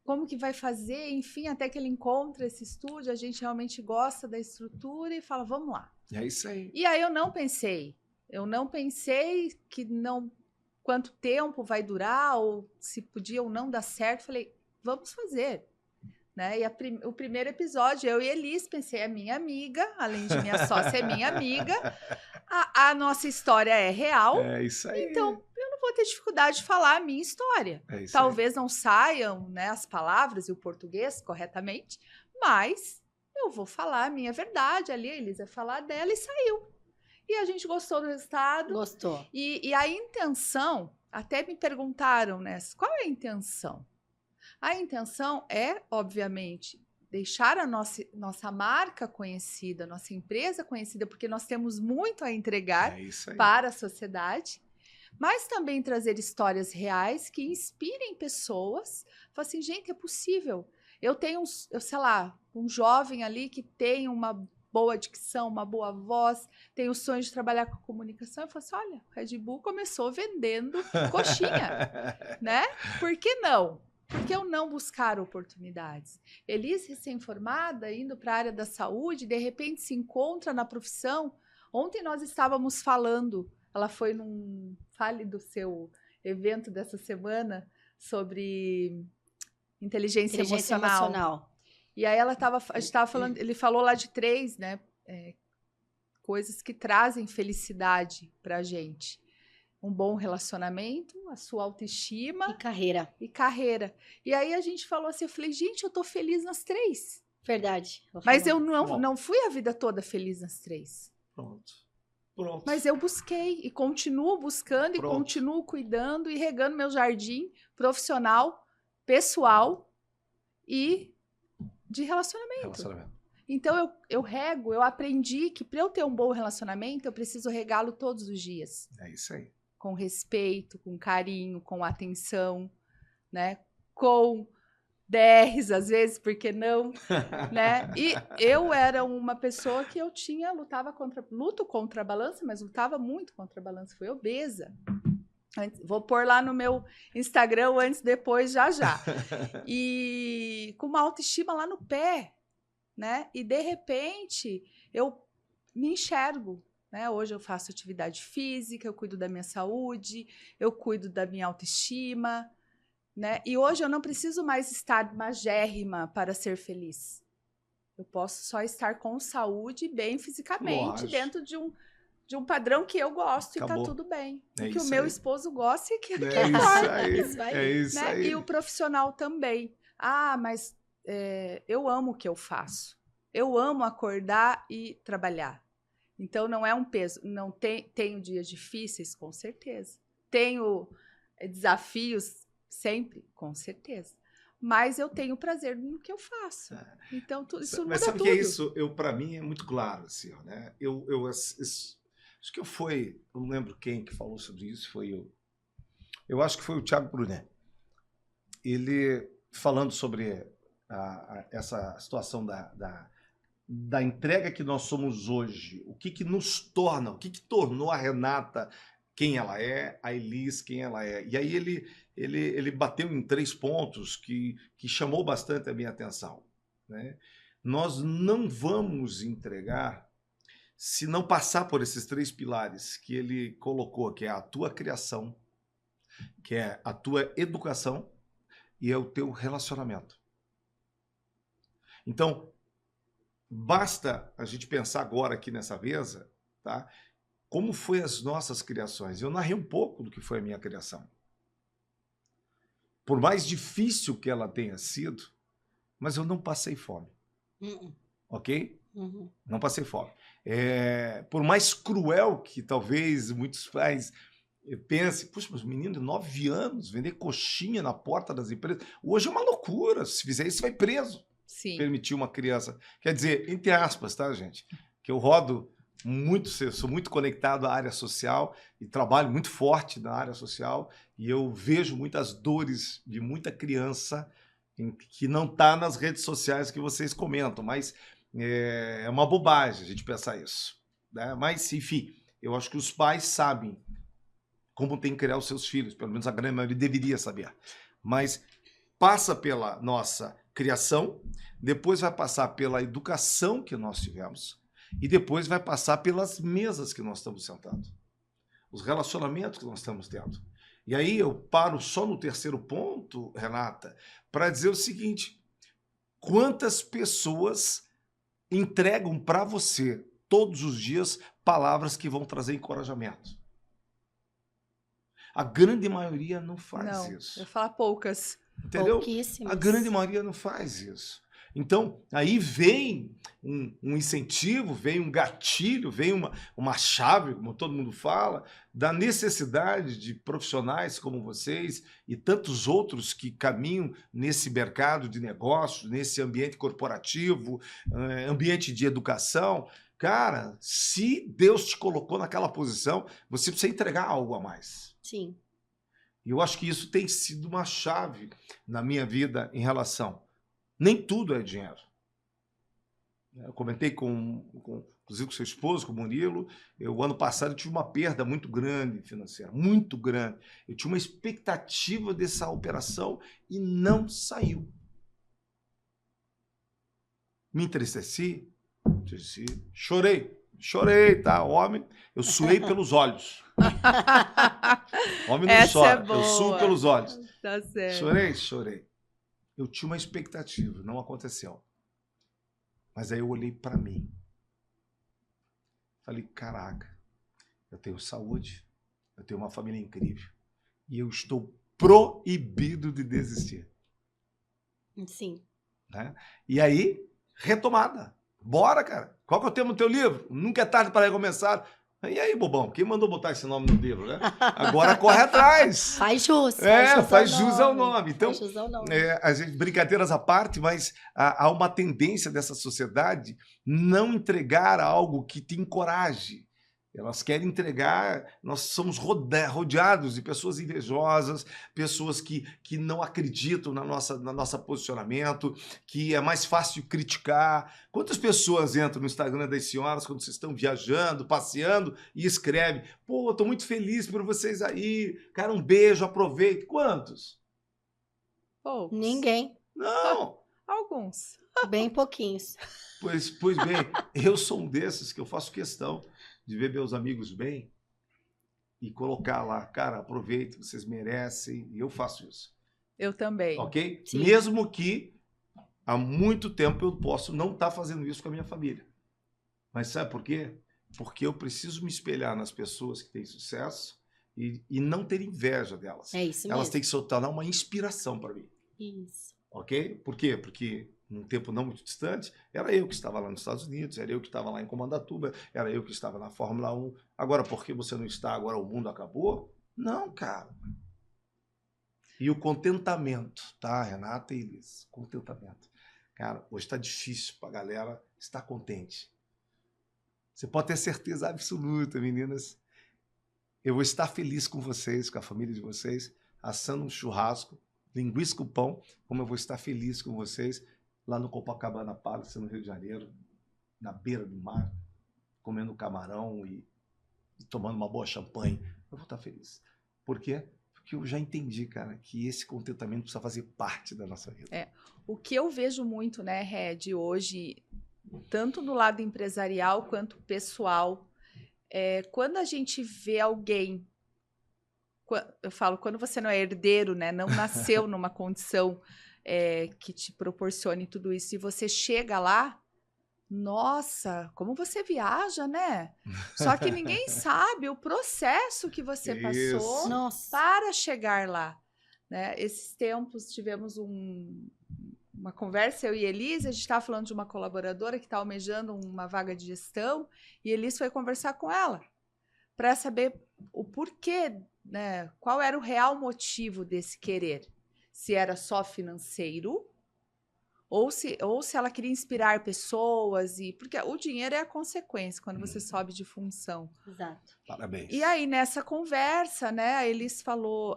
como que vai fazer? Enfim, até que ele encontra esse estúdio, a gente realmente gosta da estrutura e fala, vamos lá. É isso aí. E aí eu não pensei que não... quanto tempo vai durar, ou se podia ou não dar certo. Falei, vamos fazer. Né? E o primeiro episódio, eu e Elis, pensei, é minha amiga, além de minha sócia, é minha amiga. A nossa história é real. É isso aí. Então, eu não vou ter dificuldade de falar a minha história. É isso Talvez aí. Não saiam, né, as palavras e o português corretamente, mas eu vou falar a minha verdade ali, a Elis vai falar dela e saiu. E a gente gostou do resultado. Gostou. E a intenção, até me perguntaram, né? Qual é a intenção? A intenção é, obviamente, deixar a nossa marca conhecida, nossa empresa conhecida, porque nós temos muito a entregar para a sociedade, mas também trazer histórias reais que inspirem pessoas. Falar assim, gente, é possível. Eu tenho, sei lá, um jovem ali que tem uma boa dicção, uma boa voz, tem o sonho de trabalhar com comunicação. Eu falo assim, olha, o Red Bull começou vendendo coxinha, né? Por que não? Por que eu não buscar oportunidades? Elis, recém-formada, indo para a área da saúde, de repente se encontra na profissão. Ontem nós estávamos falando, ela foi fale do seu evento dessa semana sobre inteligência emocional. E aí a gente estava falando, ele falou lá de 3, né, coisas que trazem felicidade para a gente. Um bom relacionamento, a sua autoestima. E carreira. E aí a gente falou assim, eu falei, gente, eu tô feliz nas 3. Verdade. Mas eu não fui a vida toda feliz nas 3. Pronto. Mas eu busquei e continuo buscando e continuo cuidando e regando meu jardim profissional, pessoal e de relacionamento. Então eu rego, eu aprendi que para eu ter um bom relacionamento, eu preciso regá-lo todos os dias. É isso aí. Com respeito, com carinho, com atenção, né? Com DRs às vezes, por que não? Né? E eu era uma pessoa que luto contra a balança, mas lutava muito contra a balança, fui obesa. Vou pôr lá no meu Instagram antes, depois, já. E com uma autoestima lá no pé, né? E de repente eu me enxergo, né? Hoje eu faço atividade física, eu cuido da minha saúde, eu cuido da minha autoestima, né? E hoje eu não preciso mais estar magérrima para ser feliz. Eu posso só estar com saúde, bem fisicamente, Lógico. dentro de um padrão que eu gosto. Acabou. E tá tudo bem. É O que o isso meu aí. esposo gosta e que É isso importa. aí. Isso aí. É isso Né? aí. E o profissional também. Ah, mas eu amo o que eu faço. Eu amo acordar e trabalhar. Então não é um peso. Não tenho dias difíceis, com certeza. Tenho desafios sempre, com certeza. Mas eu tenho prazer no que eu faço. Então isso muda Mas sabe tudo. que é isso? Para mim é muito claro, assim, ó, né? Acho que eu não lembro quem que falou sobre isso, foi eu. Eu acho que foi o Thiago Brunet. Ele falando sobre essa situação da entrega que nós somos hoje, o que nos torna, o que tornou a Renata quem ela é, a Elis quem ela é. E aí ele bateu em 3 pontos que chamou bastante a minha atenção, né? Nós não vamos entregar se não passar por esses 3 pilares que ele colocou, que é a tua criação, que é a tua educação e é o teu relacionamento. Então, basta a gente pensar agora aqui nessa mesa, tá? Como foi as nossas criações. Eu narrei um pouco do que foi a minha criação. Por mais difícil que ela tenha sido, mas eu não passei fome. Ok? Não passei fome. Por mais cruel que talvez muitos pais pensem, puxa, mas menino de 9 anos, vender coxinha na porta das empresas, hoje é uma loucura. Se fizer isso, vai preso. Sim. Permitir uma criança. Quer dizer, entre aspas, tá, gente? Que eu rodo muito, sou muito conectado à área social e trabalho muito forte na área social e eu vejo muitas dores de muita criança que não está nas redes sociais que vocês comentam, mas é uma bobagem a gente pensar isso, né? Mas, enfim, eu acho que os pais sabem como tem que criar os seus filhos, pelo menos a grande maioria deveria saber, mas passa pela nossa criação, depois vai passar pela educação que nós tivemos e depois vai passar pelas mesas que nós estamos sentados, os relacionamentos que nós estamos tendo. E aí eu paro só no 3º ponto, Renata, para dizer o seguinte: quantas pessoas entregam para você todos os dias palavras que vão trazer encorajamento? A grande maioria não faz isso. Eu falo poucas. Entendeu? Pouquíssimas. A grande maioria não faz isso. Então, aí vem um incentivo, vem um gatilho, vem uma chave, como todo mundo fala, da necessidade de profissionais como vocês e tantos outros que caminham nesse mercado de negócios, nesse ambiente corporativo, ambiente de educação. Cara, se Deus te colocou naquela posição, você precisa entregar algo a mais. Sim. E eu acho que isso tem sido uma chave na minha vida em relação. Nem tudo é dinheiro. Eu comentei inclusive com seu esposo, com o Murilo, o ano passado eu tive uma perda muito grande financeira, muito grande. Eu tinha uma expectativa dessa operação e não saiu. Me entristeci, chorei, tá? Homem, eu suei pelos olhos. Homem não chora, eu suo pelos olhos. Tá certo. Chorei. Eu tinha uma expectativa, não aconteceu. Mas aí eu olhei para mim. Falei, caraca, eu tenho saúde, eu tenho uma família incrível e eu estou proibido de desistir. Sim. Né? E aí, retomada. Bora, cara. Qual que é o tema do teu livro? Nunca é tarde para recomeçar. E aí, bobão, quem mandou botar esse nome no livro, né? Agora corre atrás. Faz jus. Faz jus ao nome. Então, faz jus ao nome. Brincadeiras à parte, mas há uma tendência dessa sociedade não entregar algo que te encoraje. Elas querem entregar, nós somos rodeados de pessoas invejosas, pessoas que não acreditam na nossa posicionamento, que é mais fácil criticar. Quantas pessoas entram no Instagram das senhoras quando vocês estão viajando, passeando e escrevem: pô, estou muito feliz por vocês aí, cara, um beijo, aproveite. Quantos? Poucos. Ninguém. Não! Alguns. Bem pouquinhos. Pois bem, eu sou um desses que eu faço questão de ver meus amigos bem e colocar lá, cara, aproveite, vocês merecem, e eu faço isso, Eu também. ok? Sim. Mesmo que há muito tempo eu posso não estar fazendo isso com a minha família. Mas sabe por quê? Porque eu preciso me espelhar nas pessoas que têm sucesso e não ter inveja delas. É isso Elas mesmo. têm que se tornar uma inspiração para mim. Isso. Ok? Por quê? Porque num tempo não muito distante, era eu que estava lá nos Estados Unidos, era eu que estava lá em Comandatuba, era eu que estava na Fórmula 1. Agora, por que você não está? Agora o mundo acabou? Não, cara. E o contentamento, tá, Renata e Elis? Contentamento. Cara, hoje está difícil para a galera estar contente. Você pode ter certeza absoluta, meninas. Eu vou estar feliz com vocês, com a família de vocês, assando um churrasco, linguiça com pão, como eu vou estar feliz com vocês lá no Copacabana Palace, no Rio de Janeiro, na beira do mar, comendo camarão e tomando uma boa champanhe. Eu vou estar feliz. Por quê? Porque eu já entendi, cara, que esse contentamento precisa fazer parte da nossa vida. O que eu vejo muito, né, Red, hoje, tanto no lado empresarial quanto pessoal, quando a gente vê alguém, eu falo, quando você não é herdeiro, né, não nasceu numa condição que te proporcione tudo isso, e você chega lá, nossa, como você viaja, né? Só que ninguém sabe o processo que você passou Isso. Nossa. para chegar lá, né? Esses tempos tivemos uma conversa, eu e Elis, a gente estava falando de uma colaboradora que está almejando uma vaga de gestão, e Elis foi conversar com ela para saber o porquê, né? Qual era o real motivo desse querer. Se era só financeiro, ou se ela queria inspirar pessoas, porque o dinheiro é a consequência quando você sobe de função. Exato. Parabéns. E aí, nessa conversa, né, a Elis falou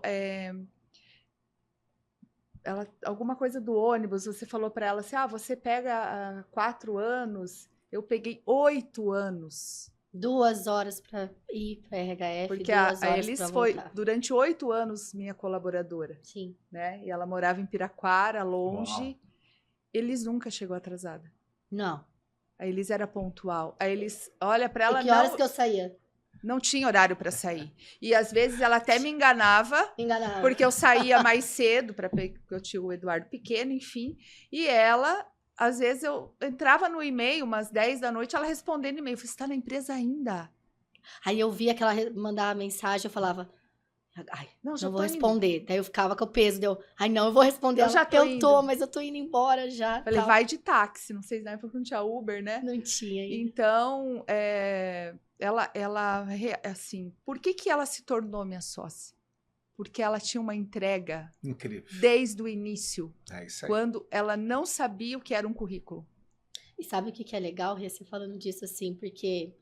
alguma coisa do ônibus, você falou para ela assim, você pega 4 anos, eu peguei 8 anos. 2 horas para ir para RHF, Porque 2 a horas Elis para foi, voltar. durante 8 anos, minha colaboradora, Sim. né? E ela morava em Piraquara, longe. Uau. Elis nunca chegou atrasada. Não. A Elis era pontual. A Elis olha para ela, E que horas que eu saía? não tinha horário para sair. E às vezes ela até me enganava, Enganada. porque eu saía mais cedo, porque eu tinha o Eduardo pequeno, enfim. E ela, às vezes, eu entrava no e-mail, umas 10 da noite, ela respondendo e-mail. Eu falei, você está na empresa ainda? Aí eu via que ela mandava mensagem, eu falava, ai, Não, já não tô vou indo. responder. Daí eu ficava com o peso, ai, não, eu vou responder. Eu já tô indo. Mas eu tô indo embora já. Falei, tal. vai de táxi. Não sei, na época não tinha Uber, né? Não tinha ainda. Então, assim, por que ela se tornou minha sócia? Porque ela tinha uma entrega Incrível. desde o início, É isso aí. quando ela não sabia o que era um currículo. E sabe o que é legal, Rê, você falando disso assim, porque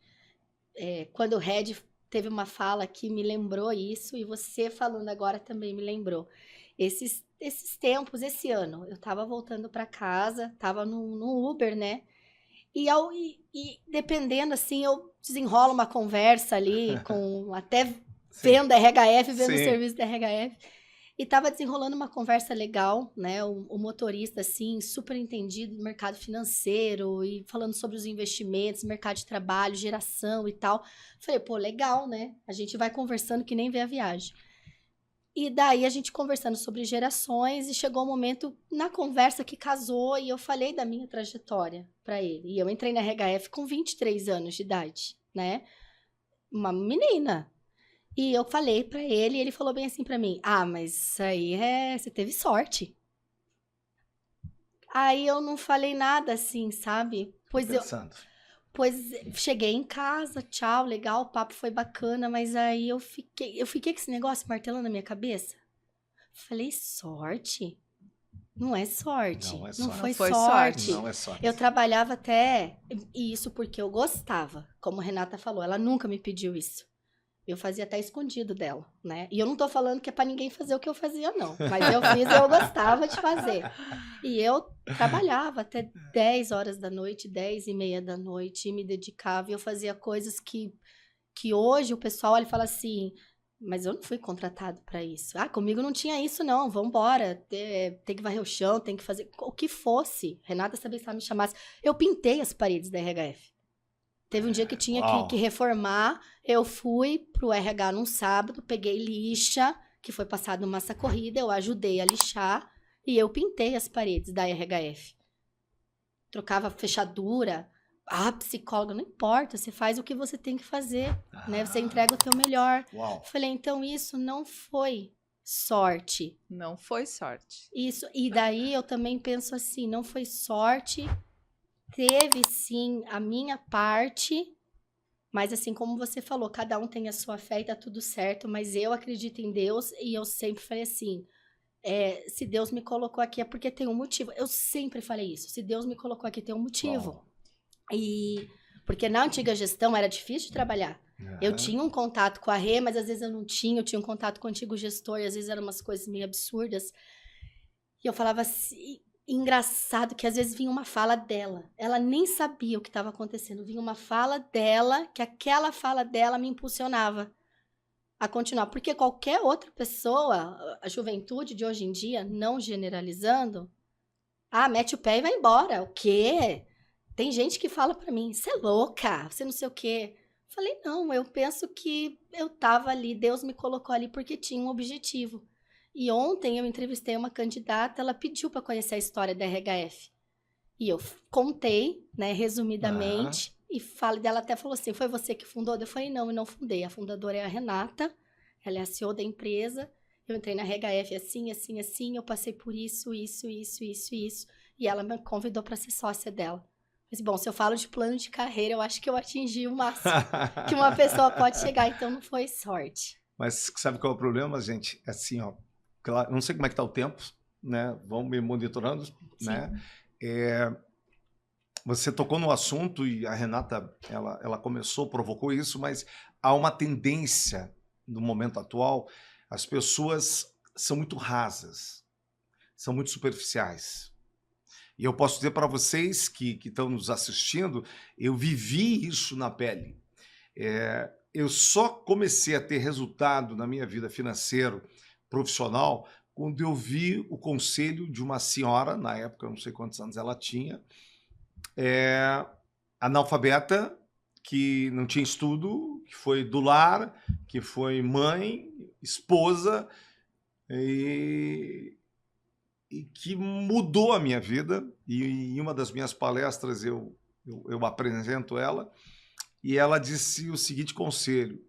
quando o Red teve uma fala que me lembrou isso, e você falando agora também me lembrou. Esses tempos, esse ano, eu tava voltando para casa, tava no Uber, né? E dependendo, assim, eu desenrolo uma conversa ali, até vendo a RHF, vendo o serviço da RHF. E tava desenrolando uma conversa legal, né? O motorista, assim, super entendido do mercado financeiro e falando sobre os investimentos, mercado de trabalho, geração e tal. Falei, pô, legal, né? A gente vai conversando que nem vê a viagem. E daí a gente conversando sobre gerações e chegou um momento na conversa que casou e eu falei da minha trajetória para ele. E eu entrei na RHF com 23 anos de idade, né? Uma menina. E eu falei pra ele e ele falou bem assim pra mim, mas isso aí você teve sorte. Aí eu não falei nada assim, sabe? Pois cheguei em casa, tchau, legal, o papo foi bacana, mas aí eu fiquei com esse negócio martelando na minha cabeça. Falei, sorte? Não é sorte. Não é Não sorte. foi Não foi sorte. Não é sorte. Eu trabalhava até isso porque eu gostava, como a Renata falou, ela nunca me pediu isso. Eu fazia até escondido dela, né? E eu não tô falando que é pra ninguém fazer o que eu fazia, não. Mas eu fiz e eu gostava de fazer. E eu trabalhava até 10 horas da noite, 10:30 da noite, e me dedicava. E eu fazia coisas que hoje o pessoal olha e fala assim, mas eu não fui contratado pra isso. Ah, comigo não tinha isso, não. Vambora. Tem que varrer o chão, tem que fazer o que fosse. Renata sabia se ela me chamasse. Eu pintei as paredes da RHF. Teve um dia que tinha Uau. que reformar, eu fui pro RH num sábado, peguei lixa, que foi passado massa corrida, eu ajudei a lixar e eu pintei as paredes da RHF. Trocava fechadura, psicóloga, não importa, você faz o que você tem que fazer, né? Você entrega o teu melhor. Uau. Falei, então isso não foi sorte. Não foi sorte. Isso, e daí eu também penso assim, não foi sorte, teve sim a minha parte, mas assim como você falou, cada um tem a sua fé e tá tudo certo, mas eu acredito em Deus e eu sempre falei assim, se Deus me colocou aqui é porque tem um motivo. Eu sempre falei isso, se Deus me colocou aqui tem um motivo. Uau. E porque na antiga gestão era difícil de trabalhar. Eu Aham. tinha um contato com a Rê, mas às vezes eu não tinha, eu tinha um contato com o antigo gestor, e às vezes eram umas coisas meio absurdas. E eu falava assim, engraçado que às vezes vinha uma fala dela. Ela nem sabia o que estava acontecendo. Vinha uma fala dela, que aquela fala dela me impulsionava a continuar. Porque qualquer outra pessoa, a juventude de hoje em dia, não generalizando, mete o pé e vai embora. O quê? Tem gente que fala pra mim, você é louca, você não sei o quê. Falei, não, eu penso que eu tava ali, Deus me colocou ali porque tinha um objetivo. E ontem eu entrevistei uma candidata, ela pediu para conhecer a história da RHF. E eu contei, né, resumidamente, e falei dela, até falou assim, foi você que fundou? Eu falei, não, eu não fundei. A fundadora é a Renata, ela é a CEO da empresa. Eu entrei na RHF assim, assim, assim, eu passei por isso, isso, isso, isso, isso. E ela me convidou para ser sócia dela. Mas, bom, se eu falo de plano de carreira, eu acho que eu atingi o máximo que uma pessoa pode chegar, então não foi sorte. Mas sabe qual é o problema, gente? É assim, ó. Claro, não sei como é que tá o tempo, né? Vamos me monitorando, né? Você tocou no assunto e a Renata, ela começou, provocou isso, mas há uma tendência no momento atual, as pessoas são muito rasas, são muito superficiais. E eu posso dizer para vocês que estão nos assistindo, eu vivi isso na pele. Eu só comecei a ter resultado na minha vida financeira, profissional, quando eu vi o conselho de uma senhora, na época eu não sei quantos anos ela tinha, analfabeta, que não tinha estudo, que foi do lar, que foi mãe, esposa, e que mudou a minha vida. E em uma das minhas palestras eu apresento ela, e ela disse o seguinte conselho: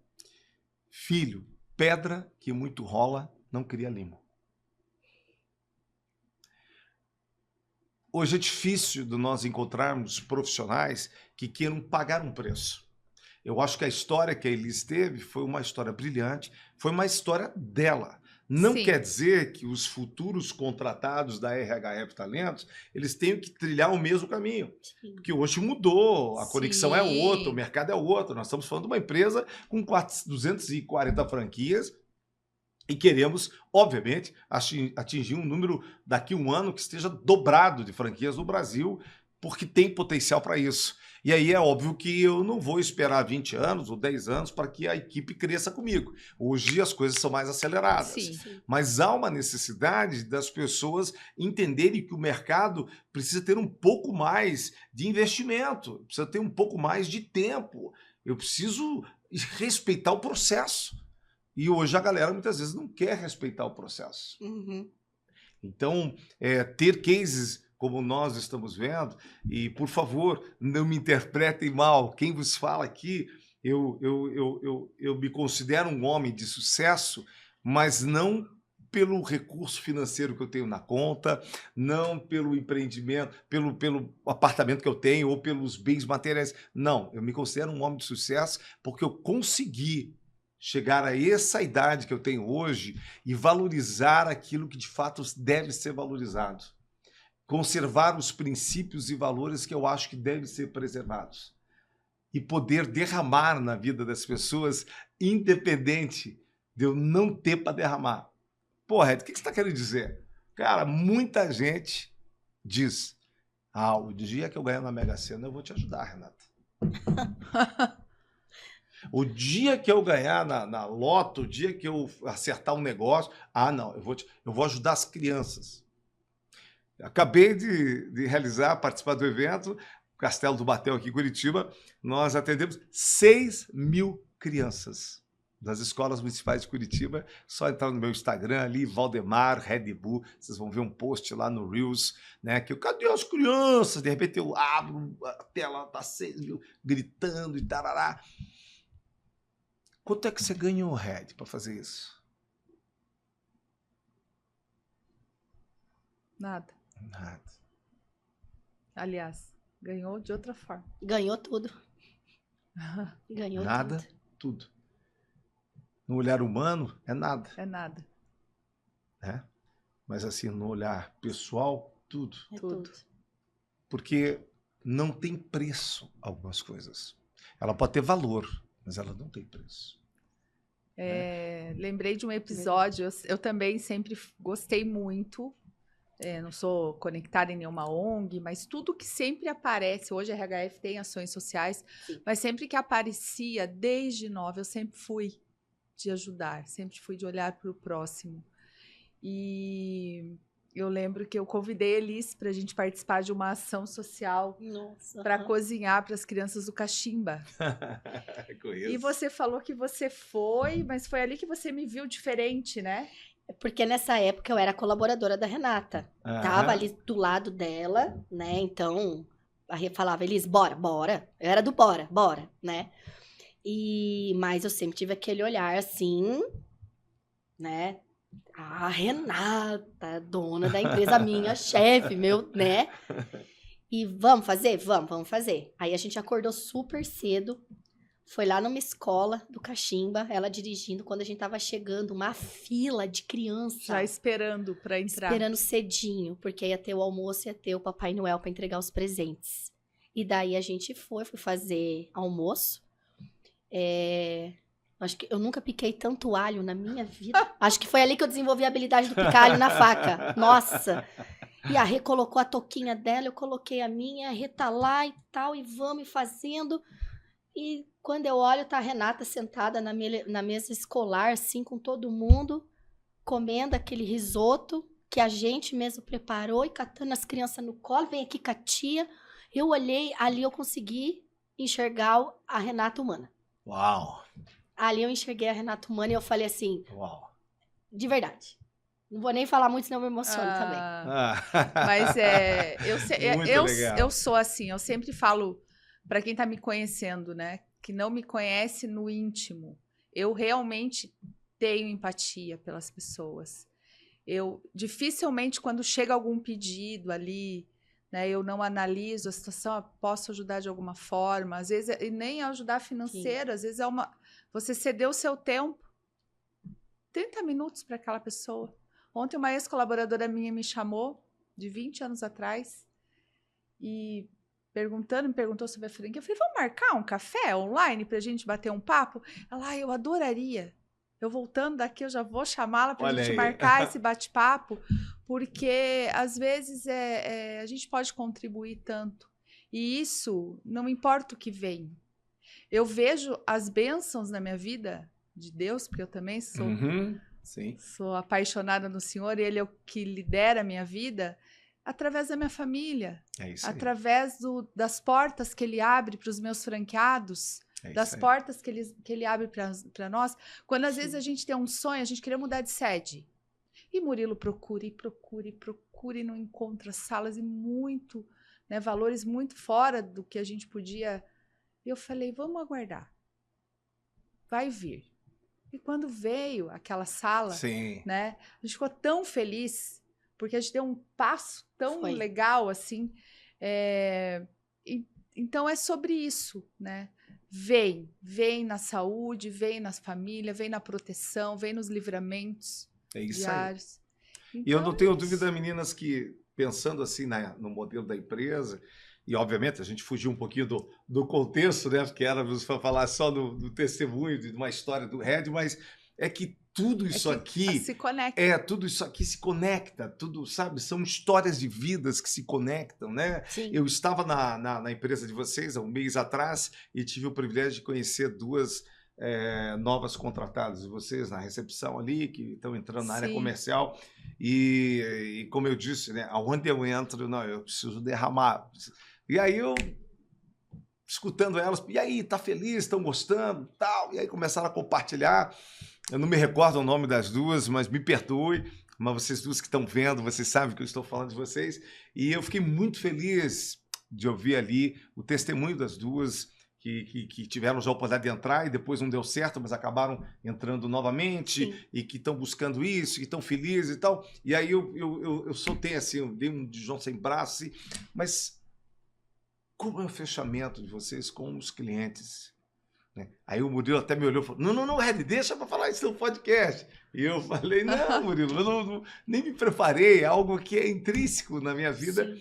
filho, pedra que muito rola não cria limo. Hoje é difícil de nós encontrarmos profissionais que queiram pagar um preço. Eu acho que a história que a Elis teve foi uma história brilhante, foi uma história dela. Não Sim. quer dizer que os futuros contratados da RHF Talentos, eles tenham que trilhar o mesmo caminho. Sim. Porque hoje mudou, a conexão é Sim. outra, o mercado é outro. Nós estamos falando de uma empresa com 240 franquias e queremos, obviamente, atingir um número daqui a um ano que esteja dobrado de franquias no Brasil, porque tem potencial para isso. E aí é óbvio que eu não vou esperar 20 anos ou 10 anos para que a equipe cresça comigo. Hoje as coisas são mais aceleradas. Sim. Mas há uma necessidade das pessoas entenderem que o mercado precisa ter um pouco mais de investimento, precisa ter um pouco mais de tempo. Eu preciso respeitar o processo. E hoje a galera muitas vezes não quer respeitar o processo. Uhum. Então, ter cases como nós estamos vendo, e por favor, não me interpretem mal, quem vos fala aqui, eu me considero um homem de sucesso, mas não pelo recurso financeiro que eu tenho na conta, não pelo empreendimento, pelo apartamento que eu tenho ou pelos bens materiais. Não, eu me considero um homem de sucesso porque eu consegui chegar a essa idade que eu tenho hoje e valorizar aquilo que de fato deve ser valorizado. conservar os princípios e valores que eu acho que devem ser preservados. E poder derramar na vida das pessoas, independente de eu não ter para derramar. Pô, Red, o que você está querendo dizer? Cara, muita gente diz, o dia que eu ganhar na Mega Sena eu vou te ajudar, Renata. O dia que eu ganhar na loto, o dia que eu acertar um negócio, não, eu vou ajudar as crianças. Acabei de participar do evento, Castelo do Batel aqui em Curitiba, nós atendemos 6.000 crianças das escolas municipais de Curitiba. Só entrar no meu Instagram ali, Valdemar Red Bull, vocês vão ver um post lá no Reels, né? Que cadê as crianças? De repente eu abro a tela, tá 6.000 gritando e tarará. Quanto é que você ganhou, Red, para fazer isso? Nada. Nada. Aliás, ganhou de outra forma. Ganhou tudo. Ganhou nada, tudo. No olhar humano, é nada. É nada. Né? Mas assim, no olhar pessoal, tudo. É tudo. Porque não tem preço algumas coisas. Ela pode ter valor, mas ela não tem preço. Lembrei de um episódio, eu também sempre gostei muito, não sou conectada em nenhuma ONG, mas tudo que sempre aparece, hoje a RHF tem ações sociais, Sim. mas sempre que aparecia, desde nova, eu sempre fui de ajudar, sempre fui de olhar para o próximo. E eu lembro que eu convidei a Elis para a gente participar de uma ação social para cozinhar para as crianças do Caximba. E você falou que você foi, mas foi ali que você me viu diferente, né? Porque nessa época eu era colaboradora da Renata. Tava ali do lado dela, né? Então, a Rê falava, Elis, bora. Eu era do bora, né? Mas eu sempre tive aquele olhar assim, né? A Renata, dona da empresa, minha chefe, meu, né? E vamos fazer? Vamos fazer. Aí a gente acordou super cedo, foi lá numa escola do Caximba, ela dirigindo, quando a gente tava chegando, uma fila de criança. Já esperando para entrar. Esperando cedinho, porque ia ter o almoço, ia ter o Papai Noel para entregar os presentes. E daí a gente fui fazer almoço. Acho que eu nunca piquei tanto alho na minha vida. Acho que foi ali que eu desenvolvi a habilidade do picar alho na faca. Nossa! E a Rê colocou a touquinha dela, eu coloquei a minha, a Rê tá lá e tal, e vamos fazendo. E quando eu olho, tá a Renata sentada na mesa escolar, assim, com todo mundo, comendo aquele risoto que a gente mesmo preparou e catando as crianças no colo. Vem aqui com a tia. Eu olhei, ali eu consegui enxergar a Renata humana. Uau! Ali eu enxerguei a Renata humana e eu falei assim, uau, de verdade. Não vou nem falar muito, senão eu me emociono também. Mas legal. Eu sou assim, eu sempre falo para quem tá me conhecendo, né, que não me conhece no íntimo, eu realmente tenho empatia pelas pessoas. Eu dificilmente, quando chega algum pedido ali, né, eu não analiso a situação, posso ajudar de alguma forma, às vezes, e nem ajudar financeiro, às vezes você cedeu o seu tempo, 30 minutos para aquela pessoa. Ontem uma ex-colaboradora minha me chamou, de 20 anos atrás, e me perguntou sobre a franquia. Eu falei, vamos marcar um café online pra gente bater um papo? Ela, eu adoraria. Eu voltando daqui, eu já vou chamá-la pra gente marcar esse bate-papo, porque às vezes a gente pode contribuir tanto. E isso, não importa o que vem. Eu vejo as bênçãos na minha vida, de Deus, porque eu também sou apaixonada no Senhor, e Ele é o que lidera a minha vida, através da minha família, através das portas que Ele abre para os meus franqueados, das portas que ele abre para nós. Quando às vezes a gente tem um sonho, a gente queria mudar de sede. E Murilo procura e não encontra salas e muito, né, valores muito fora do que a gente podia. E eu falei, vamos aguardar. Vai vir. E quando veio aquela sala, né, a gente ficou tão feliz, porque a gente deu um passo tão legal assim. Então é sobre isso, né? Vem na saúde, vem nas famílias, vem na proteção, vem nos livramentos diários. Então, e eu não tenho dúvida, meninas, que pensando assim no modelo da empresa, e obviamente a gente fugiu um pouquinho do contexto, né? Porque éramos para falar só do testemunho, de uma história do Red, mas é que tudo isso aqui se conecta. tudo isso aqui se conecta, tudo, sabe? São histórias de vidas que se conectam, né? Sim. Eu estava na empresa de vocês há um mês atrás e tive o privilégio de conhecer duas novas contratadas de vocês na recepção ali, que estão entrando na área Sim. comercial. E como eu disse, né? Aonde eu entro, não, eu preciso derramar. E aí eu, escutando elas, e aí, tá feliz, estão gostando, tal. E aí começaram a compartilhar. Eu não me recordo o nome das duas, mas me perdoe. Mas vocês duas que estão vendo, vocês sabem que eu estou falando de vocês. E eu fiquei muito feliz de ouvir ali o testemunho das duas que tiveram já a oportunidade de entrar e depois não deu certo, mas acabaram entrando novamente. Sim. E que estão buscando isso, que estão felizes e tal. E aí eu soltei assim, eu dei um de João sem braço, assim, mas como é o fechamento de vocês com os clientes? Né? Aí o Murilo até me olhou e falou, não, Red, deixa para falar isso no podcast. E eu falei, não, Murilo, eu nem me preparei, é algo que é intrínseco na minha vida,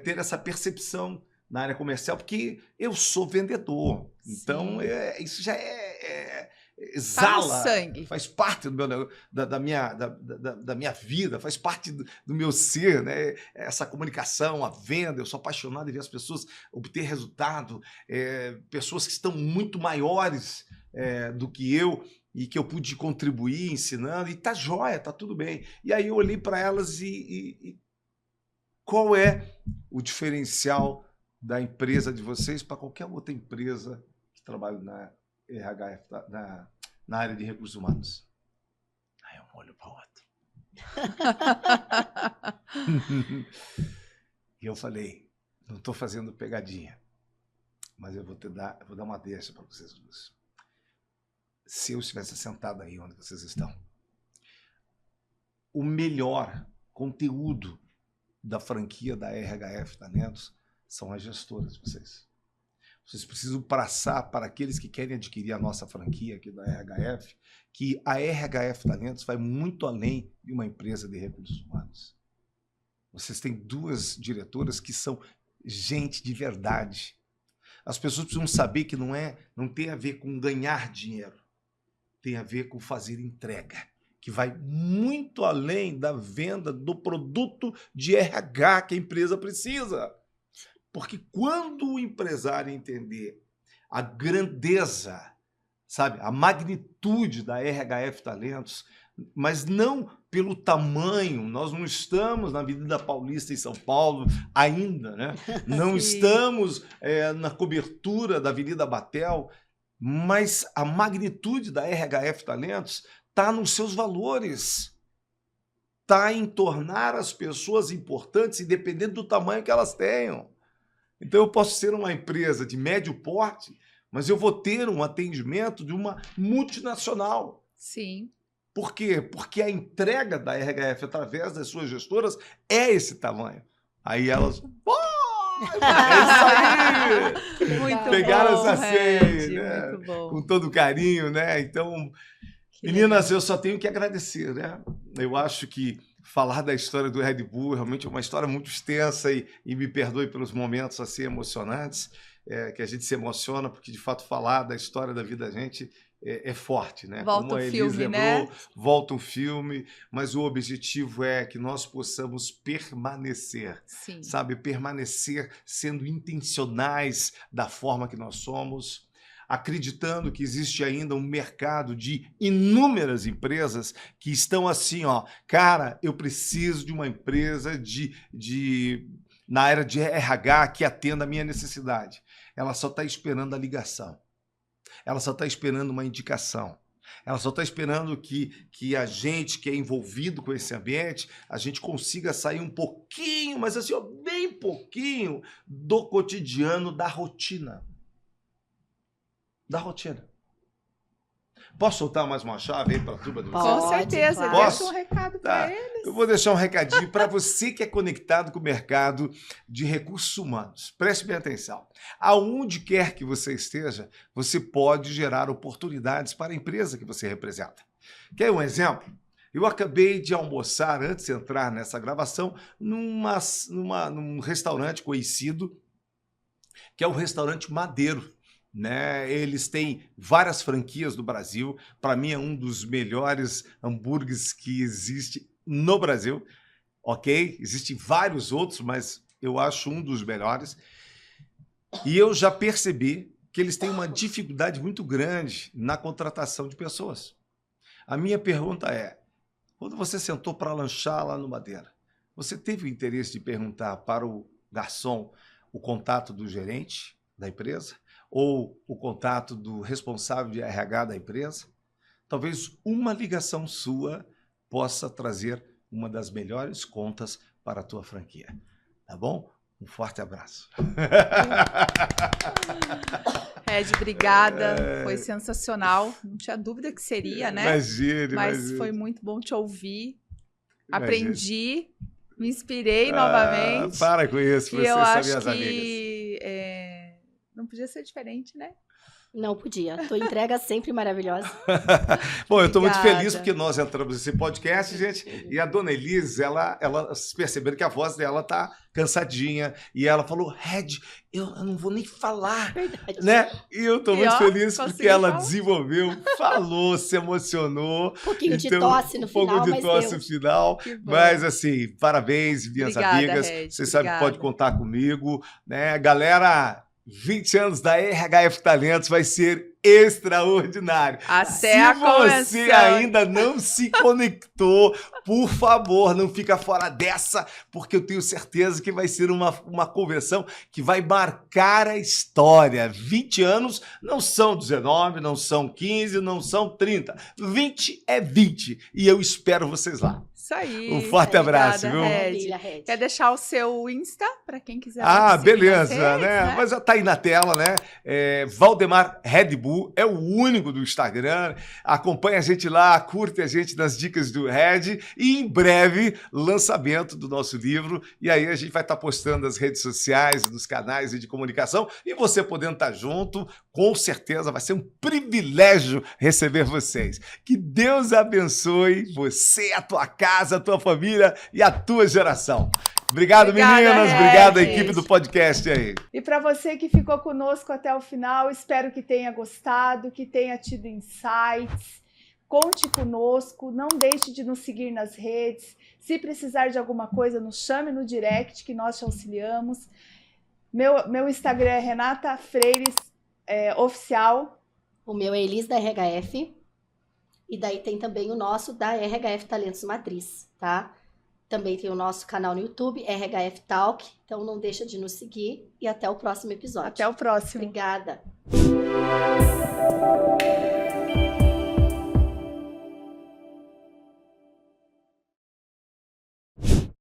ter essa percepção na área comercial, porque eu sou vendedor. Então, isso já exala, sangue. faz parte da minha vida, faz parte do meu ser, né? Essa comunicação, a venda. Eu sou apaixonado em ver as pessoas obter resultado, pessoas que estão muito maiores do que eu e que eu pude contribuir ensinando, e tá jóia, tá tudo bem. E aí eu olhei para elas e qual é o diferencial da empresa de vocês para qualquer outra empresa que trabalha na RH, na área de recursos humanos? Aí um olho para o outro. E eu falei, não estou fazendo pegadinha, mas eu vou dar uma deixa para vocês duas. Se eu estivesse sentado aí onde vocês estão, o melhor conteúdo da franquia da RHF Talentos são as gestoras de vocês. Vocês precisam passar para aqueles que querem adquirir a nossa franquia aqui da RHF, que a RHF Talentos vai muito além de uma empresa de recursos humanos. Vocês têm duas diretoras que são gente de verdade. As pessoas precisam saber que não tem a ver com ganhar dinheiro, tem a ver com fazer entrega, que vai muito além da venda do produto de RH que a empresa precisa. Porque quando o empresário entender a grandeza, sabe, a magnitude da RHF Talentos, mas não pelo tamanho, nós não estamos na Avenida Paulista em São Paulo ainda, né? Não estamos na cobertura da Avenida Batel, mas a magnitude da RHF Talentos está nos seus valores, está em tornar as pessoas importantes, independente do tamanho que elas tenham. Então, eu posso ser uma empresa de médio porte, mas eu vou ter um atendimento de uma multinacional. Sim. Por quê? Porque a entrega da RHF através das suas gestoras é esse tamanho. Aí elas... É isso aí! Muito pegaram bom, essa senha, Red, né? muito bom. Com todo carinho, né? Então, Que meninas, legal. eu só tenho que agradecer, né? Eu acho que falar da história do Red Bull realmente é uma história muito extensa e me perdoe pelos momentos assim emocionantes, que a gente se emociona, porque de fato falar da história da vida da gente é forte, né? Volta Como a o Elis filme, lembrou, né? volta o filme, mas o objetivo é que nós possamos permanecer, Sim. sabe? Permanecer sendo intencionais da forma que nós somos, acreditando que existe ainda um mercado de inúmeras empresas que estão assim, ó, cara, eu preciso de uma empresa na área de RH que atenda a minha necessidade. Ela só está esperando a ligação. Ela só está esperando uma indicação. Ela só está esperando que a gente que é envolvido com esse ambiente, a gente consiga sair um pouquinho, mas assim, ó, bem pouquinho do cotidiano, da rotina. Da rotina. Posso soltar mais uma chave aí para a turma do Com Pode, certeza. claro. Deixa um recado para eles. Eu vou deixar um recadinho para você que é conectado com o mercado de recursos humanos. Preste bem atenção. Aonde quer que você esteja, você pode gerar oportunidades para a empresa que você representa. Quer um exemplo? Eu acabei de almoçar, antes de entrar nessa gravação, num restaurante conhecido, que é o restaurante Madeiro. Né? Eles têm várias franquias no Brasil. Para mim, é um dos melhores hambúrgueres que existe no Brasil. Ok? Existem vários outros, mas eu acho um dos melhores. E eu já percebi que eles têm uma dificuldade muito grande na contratação de pessoas. A minha pergunta é, quando você sentou para lanchar lá no Madeira, você teve o interesse de perguntar para o garçom o contato do gerente da empresa ou o contato do responsável de RH da empresa? Talvez uma ligação sua possa trazer uma das melhores contas para a tua franquia. Tá bom? Um forte abraço. Red, obrigada. Foi sensacional. Não tinha dúvida que seria, né? Imagine, Mas foi muito bom te ouvir. Aprendi, me inspirei novamente. Para com isso, vocês eu são acho minhas que amigas. Não podia ser diferente, né? Não podia. Tua entrega sempre maravilhosa. Bom, eu estou muito Obrigada. feliz porque nós entramos nesse podcast, gente, e a dona Elise, ela percebendo que a voz dela tá cansadinha, e ela falou, Red, eu não vou nem falar, Verdade. né? E eu estou muito feliz porque consegui ela falar. desenvolveu, falou, se emocionou. Um pouquinho de Então, tosse no final, Um pouco de mas tosse deu. no final, Que bom. mas assim, parabéns, minhas Obrigada, amigas. Red, Você sabe que obrigada. pode contar comigo, né? Galera, 20 anos da RHF Talentos vai ser extraordinário. Até a Se convenção. você ainda não se conectou, por favor, não fica fora dessa, porque eu tenho certeza que vai ser uma convenção que vai marcar a história. 20 anos não são 19, não são 15, não são 30. 20 é 20 e eu espero vocês lá. Isso aí. Um forte abraço, viu? Red. Maravilha, Red. Quer deixar o seu Insta para quem quiser? Ah, te seguir nas beleza, redes, né? Mas já tá aí na tela, né? Valdemar Red Bull é o único do Instagram. Acompanha a gente lá, curte a gente nas dicas do Red e em breve lançamento do nosso livro. E aí a gente vai estar postando nas redes sociais, nos canais de comunicação e você podendo estar junto, com certeza vai ser um privilégio receber vocês. Que Deus abençoe você, a tua casa, a tua família e a tua geração. Obrigado, Obrigada, meninas. Red. Obrigado, equipe do podcast aí. E para você que ficou conosco até o final, espero que tenha gostado, que tenha tido insights. Conte conosco, não deixe de nos seguir nas redes. Se precisar de alguma coisa, nos chame no direct que nós te auxiliamos. Meu Instagram é Renata Freires Oficial. O meu é Elis da RHF. E daí tem também o nosso da RHF Talentos Matriz, tá? Também tem o nosso canal no YouTube, RHF Talk. Então não deixa de nos seguir e até o próximo episódio. Até o próximo. Obrigada.